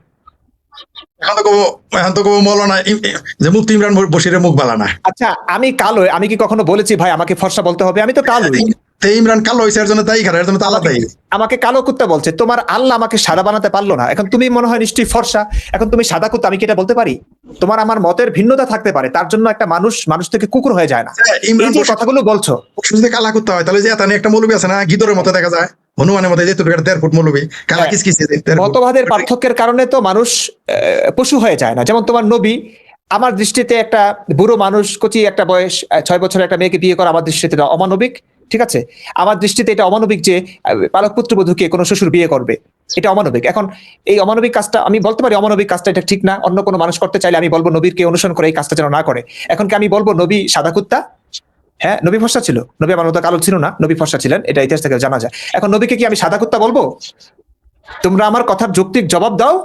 এখন তো মৌলানা যে মুফতি ইমরান বশিরের মুখ বালা না। আচ্ছা, আমি কালো, আমি কি কখনো বলেছি ভাই আমাকে ফর্সা বলতে হবে? আমি তো কালোই। ইমরান কালো হয়েছে, এর জন্য দায়ী খারাপ, এর জন্য তো আলাদাই। আমাকে কালো কুত্তা বলছে, তোমার আল্লাহ আমাকে সাদা বানাতে পারলো না, এখন তুমি মনে হয় নিশ্চয়ই ফর্সা, এখন তুমি সাদা কুত্তা, আমি কি এটা বলতে পারি? তোমার আমার মতের ভিন্নতা থাকতে পারে, তার জন্য একটা মানুষ থেকে কুকুর হয়ে যায় না। এই যে কথাগুলো বলছো, যদি কালা কুত্তা হয় তাহলে যে এখানে একটা মৌলবী আছে না, গিদরের মতো দেখা যায়, হনুমানের মতো, যে 1.5 ফুট মৌলবী, কালা কিসকিস। মতবাদের পার্থক্যের কারণে তো মানুষ পশু হয়ে যায় না। যেমন তোমার নবী, আমার দৃষ্টিতে একটা বুড়ো মানুষ, কচি একটা বয়স, 6 বছরের একটা মেয়েকে বিয়ে করা আমার দৃষ্টিতে অমানবিক, ঠিক আছে? আমার দৃষ্টিতে এটা অমানবিক যে পালক পুত্রবধূকে কোনো শ্বশুর বিয়ে করবে, এটা অমানবিক। এখন এই অমানবিক কাজটা আমি বলতে পারি, অমানবিক কাজটা এটা ঠিক না, অন্য কোনো মানুষ করতে চাইলে আমি বলবো নবীরকে অনুসরণ করে এই কাজটা যেন না করে। এখন কি আমি বলবো নবী সাদা কুত্তা? হ্যাঁ, নবী ফর্সা ছিল, নবী আমার মতো কালো ছিল না, নবী ফর্সা ছিলেন, এটা ইতিহাস থেকে জানা যায়। এখন নবীকে কি আমি সাদা কুত্তা বলবো? তোমরা আমার কথার যৌক্তিক জবাব দাও,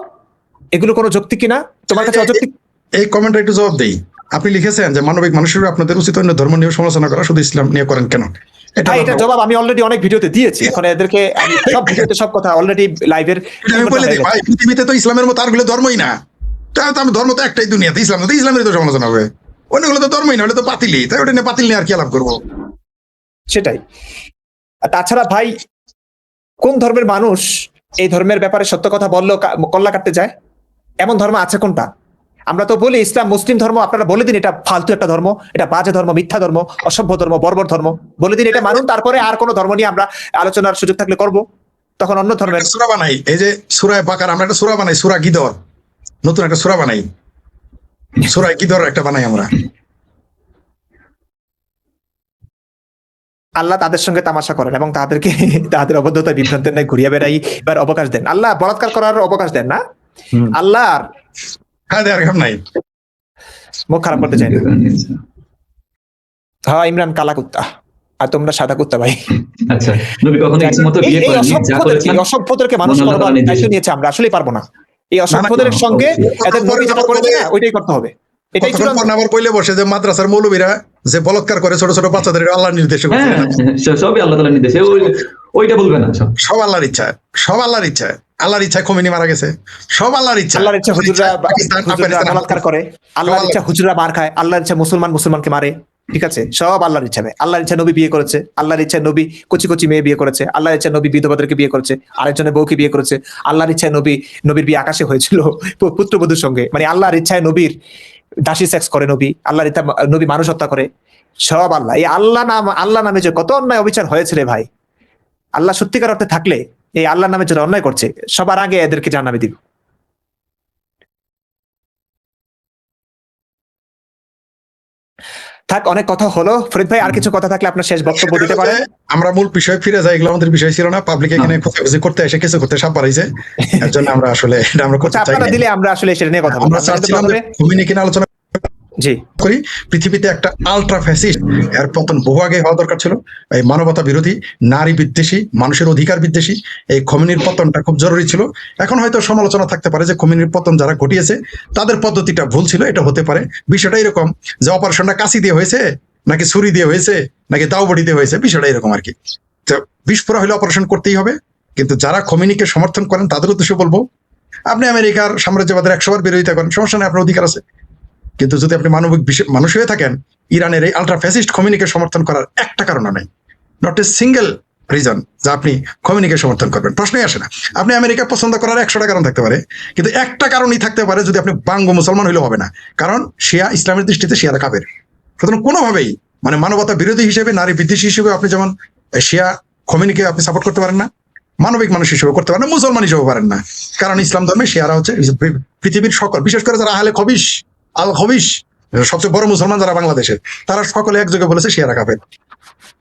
এগুলো কোনো যৌক্তিক কিনা তোমার কাছে অযৌক্তিক? এই কমেন্টটা একটু জবাব দেই। আপনি লিখেছেন যে মানবিক মানুষের আপনাদের উচিত অন্য ধর্ম নিয়ে সমালোচনা করা, শুধু ইসলাম নিয়ে করেন কেন? এটা জবাব আমি অলরেডি অনেক ভিডিওতে দিয়েছি। এখন এদেরকে আমি সব ভিডিওতে সব কথা অলরেডি লাইভের আমি বলে দিই ভাই, পৃথিবীতে তো ইসলামের মতো আর গুলো ধর্মই না। তাহলে তো আমি ধর্ম তো একটাই দুনিয়াতে, ইসলাম তো ইসলামের তো সমালোচনা হবে, অন্যগুলো তো ধর্মই না, হলে তো বাতিলই। তাই ওটা নিয়ে বাতিল নিয়ে আর কি আলাপ করবো? সেটাই। তাছাড়া ভাই, কোন ধর্মের মানুষ এই ধর্মের ব্যাপারে সত্য কথা বললেও কল্লা কাটতে যায়? এমন ধর্ম আছে কোনটা? আমরা তো বলি ইসলাম মুসলিম ধর্ম, আপনারা বলে দিন এটা ফালতু একটা ধর্ম, এটা বাজে ধর্ম, মিথ্যা ধর্ম, অসভ্য ধর্ম, বর্বর ধর্ম, বলে দিন এটা মানুন। তারপরে আর কোনো ধর্ম নিয়ে আমরা আলোচনার সুযোগ থাকলে করব, তখন অন্য ধর্মের সূরা বানাই। এই যে সূরা বাকার, আমরা একটা সূরা বানাই, সূরা গিদর, নতুন একটা সূরা বানাই, সূরা গিদর একটা বানাই আমরা। আল্লাহ তাদের সঙ্গে তামাশা করেন এবং তাদেরকে তাদের অবদ্ধতা বিভ্রান্তের নাই ঘুরিয়ে বেড়াই এবার অবকাশ দেন। আল্লাহ বলাৎকার করার অবকাশ দেন না, আল্লাহ হ্যাঁ, দেয়ার কাম নাই, মুখ খারাপ করতে চাই না। হ্যাঁ, ইমরান কালা কুত্তা আর তোমরা সাদা কুত্তা ভাই। আচ্ছা, নবী কখনো ইচ্ছেমতো বিয়ে করেননি, যা করেছেন অসভ্যদেরকে মানুষ করবার দায়িত্ব নিয়েছে, আমরা আসলেই পারবো না। এই অসভ্যদের সঙ্গে এদের নবী যেটা করেছে না ওইটাই করতে হবে, এটাই ছিল। আবার কইলে বসে যে মাদ্রাসার মৌলবীরা যে বলৎকার করে ছোট ছোট বাচ্চাদের, আল্লাহর নির্দেশে করছে। সবই আল্লাহ তাআলার নির্দেশে, ওইটা বলবে না। সব আল্লাহর ইচ্ছা, সব আল্লাহর ইচ্ছা। আল্লাহর ইচ্ছায় খোমেনি মারা গেছে, সব আল্লাহর ইচ্ছা। আল্লাহর ইচ্ছা হুজুররা বলাৎকার করে, আল্লাহর ইচ্ছা হুজুররা মার খায়, আল্লাহর ইচ্ছা মুসলমানকে মারে, ঠিক আছে? সব আল্লাহর ইচ্ছা। আল্লাহর ইচ্ছা নবী বিয়ে করেছে, আল্লাহর ইচ্ছা নবী কচি কচি মেয়ে বিয়ে করেছে, আল্লাহর ইচ্ছা নবী বিধবাদেরকে বিয়ে করেছে, আরেকজনের বউকে বিয়ে করেছে, আল্লাহর ইচ্ছায় নবীর বিয়ে আকাশে হয়েছিল পুত্রবধূর সঙ্গে, মানে আল্লাহর ইচ্ছায় নবীর দাসী সেক্স করে নবী, আল্লাহর ইচ্ছা নবী মানুষ হত্যা করে, সব আল্লাহ। এই আল্লাহ নামে যে কত অন্যায় অবিচার হয়েছে রে ভাই। আল্লাহ সত্যিকার অর্থে থাকলে এই আল্লাহ নামে যারা অন্যায় করছে সবার আগে এদেরকে জাহান্নামে দিব। থাক, অনেক কথা হলো। ফরিদ ভাই, আর কিছু কথা থাকলে আপনার শেষ বক্তব্য দিতে পারেন। আমরা মূল বিষয়ে ফিরে যাই, এগুলো আমাদের বিষয় ছিল না। পাবলিক এখানে খোঁজাখুঁজি করতে এসে কিছু করতে সাপ বাড়াইছে, এর জন্য আমরা আসলে এটা আমরা করতে আচ্ছা, চাই আপনারা না। দিলে আমরা আসলে সেটা নিয়ে কথা বলবো। আমরা আমরা কিন্তু চাচ্ছিলাম যে প্রথমে- খোমেনি নিয়ে আলোচনা জি করি। পৃথিবীতে একটা আলট্রা ফ্যাসিস্ট এর পতন বহু আগে হওয়া দরকার ছিল। এই মানবতা বিরোধী, নারী বিদ্বেষী, মানুষের অধিকার বিদ্বেষী এই খোমেনির পতনটা খুব জরুরি ছিল। এখন হয়তো সমালোচনা থাকতে পারে যে খোমেনির পতন যারা ঘটিয়েছে তাদের পদ্ধতিটা ভুল ছিল, এটা হতে পারে। বিষয়টা এরকম যে অপারেশনটা কাঁচি দিয়ে হয়েছে নাকি ছুরি দিয়ে হয়েছে নাকি দাওবড়ি দিয়ে হয়েছে, বিষয়টা এরকম আর কি। তো বিস্ফোরা হলে অপারেশন করতেই হবে। কিন্তু যারা খোমেনিকে সমর্থন করেন তাদের উদ্দেশ্যে বলবো, আপনি আমেরিকার সাম্রাজ্যবাদের 100 বার বিরোধিতা করেন, সমস্যা নেই, আপনার অধিকার আছে। কিন্তু যদি আপনি মানবিক মানুষ হয়ে থাকেন, ইরানের এই আলট্রা ফ্যাসিস্ট খোমেনিকে সমর্থন করার একটা কারণ নাই, নট এ সিঙ্গেল রিজন যে আপনি খোমেনিকে সমর্থন করবেন, প্রশ্নই আসে না। আপনি আমেরিকা পছন্দ করার 100টা কারণ থাকতে পারে, কিন্তু একটা কারণই থাকতে পারে যদি আপনি বাঙ্গ মুসলমান হইলেও হবে না, কারণ শিয়া ইসলামের দৃষ্টিতে শিয়ারা কাফের। সুতরাং কোনোভাবেই মানে মানবতা বিরোধী হিসেবে, নারী বিদ্বেষী হিসেবে আপনি যেমন শিয়া খোমেনিকে আপনি সাপোর্ট করতে পারেন না, মানবিক মানুষ হিসেবে করতে পারেন না, মুসলমান হিসেবে পারেন না। কারণ ইসলাম ধর্মে শিয়ারা হচ্ছে পৃথিবীর সকল, বিশেষ করে যারা আহলে খবিশ আল খবিশ, সবচেয়ে বড় মুসলমান যারা বাংলাদেশের, তারা সকলে একযোগে বলেছে শিয়ারা কাফের।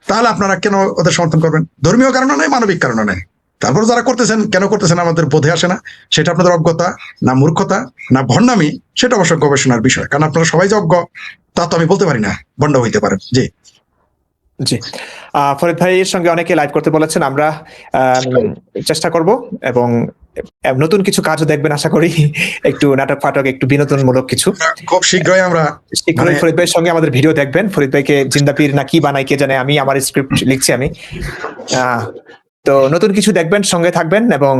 তাহলে আপনারা কেন ওদের সমর্থন করবেন? ধর্মীয় কারণে নেই, মানবিক কারণে নেই। তারপর যারা করতেছেন, কেন করতেছেন আমাদের বোধে আসে না। সেটা আপনাদের অজ্ঞতা না মূর্খতা না ভণ্ডামি, সেটা অবশ্য গবেষণার বিষয়। কারণ আপনারা সবাই যে অজ্ঞ তা তো আমি বলতে পারি না, ভণ্ড হইতে পারেন। জি জি ফরিদ ভাইয়ের সঙ্গে অনেকে লাইভ করতে বলেছেন, আমরা চেষ্টা করব এবং নতুন কিছু কাজও দেখবেন আশা করি, একটু নাটক ফাটক, একটু বিনোদনমূলক কিছু। খুব শীঘ্রই আমরা শীঘ্রই ফরিদ ভাইয়ের সঙ্গে আমাদের ভিডিও দেখবেন। ফরিদ ভাইকে জিন্দাপীর না কি বানাই কে জানে, আমি আমার স্ক্রিপ্ট লিখছি আমি। তো নতুন কিছু দেখবেন, সঙ্গে থাকবেন। এবং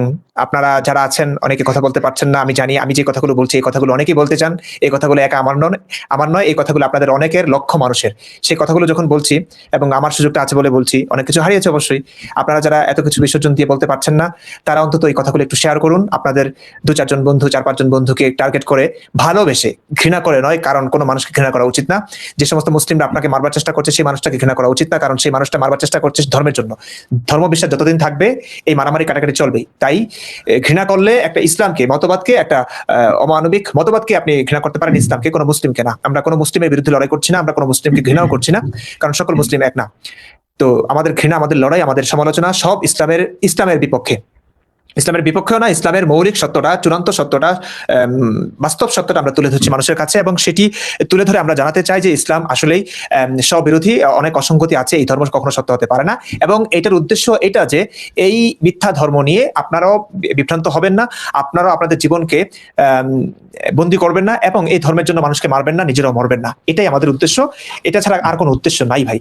আপনারা যারা আছেন, অনেকে কথা বলতে পারছেন না, আমি জানি। আমি যে কথাগুলো বলছি এই কথাগুলো অনেকেই বলতে চান। এই কথাগুলো একা আমার নয়, এই কথাগুলো আপনাদের অনেকের, লক্ষ মানুষের। সেই কথাগুলো যখন বলছি এবং আমার সুযোগটা আছে বলে বলছি, অনেক কিছু হারিয়েছে অবশ্যই। আপনারা যারা এত কিছু বিসর্জন দিয়ে বলতে পারছেন না, তারা অন্তত এই কথাগুলো একটু শেয়ার করুন। আপনাদের 2-4 জন বন্ধু, 4-5 জন বন্ধুকে টার্গেট করে, ভালোবেসে, ঘৃণা করে নয়, কারণ কোনো মানুষকে ঘৃণা করা উচিত না। যে সমস্ত মুসলিমরা আপনাকে মারবার চেষ্টা করছে, সেই মানুষটাকে ঘৃণা করা উচিত না, কারণ সেই মানুষটা মারবার চেষ্টা করছে ধর্মের জন্য। ধর্ম বিশ্বাস যতদিন থাকবে এই মারামারি কাটাকাটি চলবেই। তাই ঘৃণা করলে একটা ইসলামকে, মতবাদকে, একটা অমানবিক মতবাদকে আপনি ঘৃণা করতে পারেন, ইসলামকে, কোনো মুসলিমকে না। আমরা কোনো মুসলিমের বিরুদ্ধে লড়াই করছি না, আমরা কোনো মুসলিমকে ঘৃণাও করছি না, কারণ সকল মুসলিম এক না। তো আমাদের ঘৃণা, আমাদের লড়াই, আমাদের সমালোচনা সব ইসলামের বিপক্ষে। ইসলামের বিপক্ষেও না, ইসলামের মৌলিক সত্যটা, চূড়ান্ত সত্যটা, বাস্তব সত্যটা আমরা তুলে ধরছি মানুষের কাছে। এবং সেটি তুলে ধরে আমরা জানাতে চাই যে ইসলাম আসলেই স্ববিরোধী, অনেক অসঙ্গতি আছে, এই ধর্ম কখনো সত্য হতে পারে না। এবং এটার উদ্দেশ্য এটা যে এই মিথ্যা ধর্ম নিয়ে আপনারাও বিভ্রান্ত হবেন না, আপনারাও আপনাদের জীবনকে বন্দী করবেন না, এবং এই ধর্মের জন্য মানুষকে মারবেন না, নিজেরাও মরবেন না। এটাই আমাদের উদ্দেশ্য, এটা ছাড়া আর কোনো উদ্দেশ্য নাই ভাই।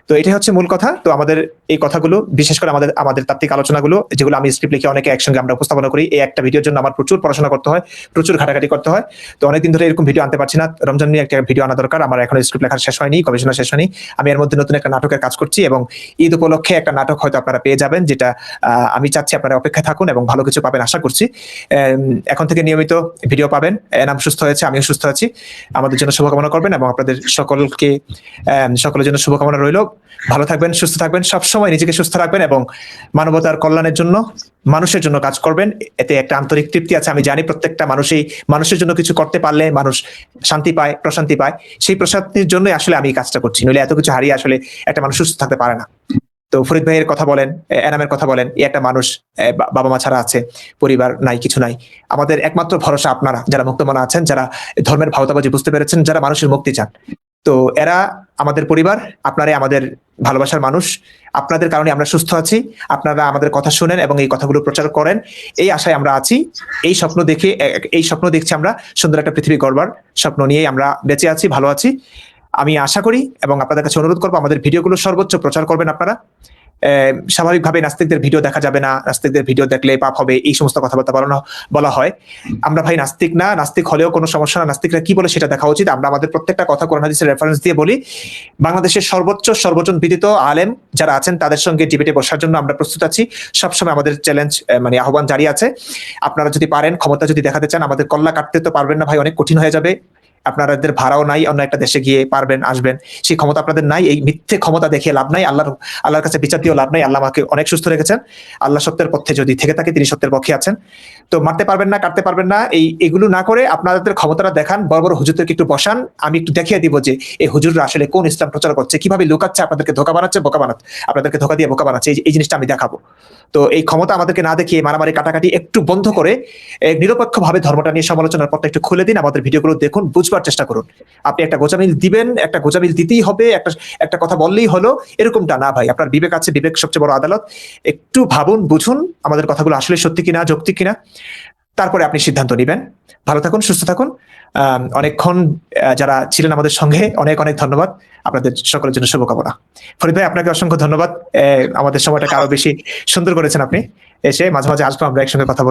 তো এটাই হচ্ছে মূল কথা। তো আমাদের এই কথাগুলো, বিশেষ করে আমাদের তাত্ত্বিক আলোচনাগুলো, যেগুলো আমি স্ক্রিপ্ট লিখে অনেকে একসঙ্গে আমরা উপস্থাপনা করি, এই একটা ভিডিওর জন্য আমার প্রচুর পড়াশোনা করতে হয়, প্রচুর ঘাটাঘাটি করতে হয়। তো অনেকদিন ধরে এরকম ভিডিও আনতে পারছি না। রমজান নিয়ে একটা ভিডিও আনা দরকার। আমার এখন স্ক্রিপ্ট লেখা শেষ হয়নি, গবেষণা শেষ হয়নি। আমি এর মধ্যে নতুন একটা নাটকের কাজ করছি, এবং ঈদ উপলক্ষে একটা নাটক হয়তো আপনারা পেয়ে যাবেন, যেটা আমি চাচ্ছি আপনারা অপেক্ষায় থাকুন এবং ভালো কিছু পাবেন আশা করছি। এখন থেকে নিয়মিত ভিডিও পাবেন। এনাম সুস্থ হয়েছে, আমিও সুস্থ আছি। আমাদের জন্য শুভকামনা করবেন, এবং আপনাদের সকলের জন্য শুভকামনা রইল। ভালো থাকবেন, সুস্থ থাকবেন, সবসময় নিজেকে সুস্থ রাখবেন, এবং মানবতার কল্যাণের জন্য, মানুষের জন্য কাজ করবেন। এতে একটা আন্তরিক তৃপ্তি আছে। আমি জানি প্রত্যেকটা মানুষের জন্য কিছু করতে পারলে মানুষ শান্তি পায়, প্রশান্তি পায়। সেই প্রশান্তির জন্যই আসলে আমি এই কাজটা করছি, নইলে এত কিছু হারিয়ে আসলে একটা মানুষ সুস্থ থাকতে পারে না। তো ফরিদ ভাইয়ের কথা বলেন, এনামের কথা বলেন, এই একটা মানুষ বাবা মা ছাড়া আছে, পরিবার নাই, কিছু নাই। আমাদের একমাত্র ভরসা আপনারা, যারা মুক্তমনা আছেন, যারা ধর্মের ভাওতাবাজি বুঝতে পেরেছেন, যারা মানুষের মুক্তি চান। তো এরা আমাদের পরিবার, আপনারাই আমাদের ভালোবাসার মানুষ। আপনাদের কারণে আমরা সুস্থ আছি। আপনারা আমাদের কথা শুনেন এবং এই কথাগুলো প্রচার করেন, এই আশায় আমরা আছি। এই স্বপ্ন দেখছি আমরা, সুন্দর একটা পৃথিবী গড়বার স্বপ্ন নিয়েই আমরা বেঁচে আছি, ভালো আছি। আমি আশা করি এবং আপনাদের কাছে অনুরোধ করবো, আমাদের ভিডিওগুলো সর্বোচ্চ প্রচার করবেন আপনারা। স্বাভাবিকভাবে নাস্তিকদের ভিডিও দেখা যাবে না, নাস্তিকদের ভিডিও দেখলে পাপ হবে, এই সমস্ত কথাবার্তা বলা হয়। আমরা ভাই নাস্তিক না, নাস্তিক হলেও কোনো সমস্যা না। নাস্তিকরা কি বলে সেটা দেখা উচিত। আমরা আমাদের প্রত্যেকটা কথা কোরআন হাদিসের রেফারেন্স দিয়ে বলি। বাংলাদেশের সর্বজন বিদিত আলেম যারা আছেন, তাদের সঙ্গে ডিবেটে বসার জন্য আমরা প্রস্তুত আছি। সবসময় আমাদের চ্যালেঞ্জ, মানে আহ্বান জারি আছে। আপনারা যদি পারেন, ক্ষমতা যদি দেখাতে চান, আমাদের কল্লা কাটতে তো পারবেন না ভাই, অনেক কঠিন হয়ে যাবে। আপনাদের ভাড়াও নাই, অন্য একটা দেশে গিয়ে পারবেন আসবেন, সেই ক্ষমতা আপনাদের নাই। এই মিথ্যে ক্ষমতা দেখিয়ে লাভ নাই, আল্লাহর কাছে বিচার দিয়েও লাভ নাই। আল্লাহ আমাকে অনেক সুস্থ রেখেছেন, আল্লাহ সত্যের পথে যদি থেকে থাকে তিনি সত্যের পক্ষে আছেন। তো মারতে পারবেন না, কাটতে পারবেন না, এগুলো না করে আপনাদের ক্ষমতাটা দেখান, বড় বড় হুজুরদেরকে একটু বসান, আমি একটু দেখিয়ে দিব যে এই হুজুররা আসলে কোন ইসলাম প্রচার করছে, কিভাবে লুকাচ্ছে, আপনাদেরকে ধোকা বানাচ্ছে, বোকা বানাচ্ছে, আপনাদেরকে ধোকা দিয়ে বোকা বানাচ্ছে, এই জিনিসটা আমি দেখাবো। তো এই ক্ষমতা আমাদেরকে না দেখিয়ে মারামারি কাটাকাটি একটু বন্ধ করে নিরপেক্ষভাবে ধর্মটা নিয়ে সমালোচনার পথটা একটু খুলে দিন, আমাদের ভিডিওগুলো দেখুন, বুঝবার চেষ্টা করুন। আপনি একটা গোজামিল দিবেন, একটা গোজামিল দিতেই হবে, একটা কথা বললেই হলো, এরকমটা না ভাই। আপনার বিবেক আছে, বিবেক সবচেয়ে বড় আদালত। একটু ভাবুন, বুঝুন আমাদের কথাগুলো আসলে সত্যি কিনা, যৌক্তিক কিনা, তারপরে আপনি সিদ্ধান্ত নেবেন। ভালো থাকুন, সুস্থ থাকুন। অনেকক্ষণ যারা ছিলেন আমাদের সঙ্গে অনেক অনেক ধন্যবাদ, আপনাদের সকলের জন্য শুভকামনা। ফরিদ ভাই, আপনাকে অসংখ্য ধন্যবাদ, আমাদের সময়টাকে আরো বেশি সুন্দর করেছেন আপনি। এসে মাঝে মাঝে আসবো, আমরা একসঙ্গে কথা বলবো।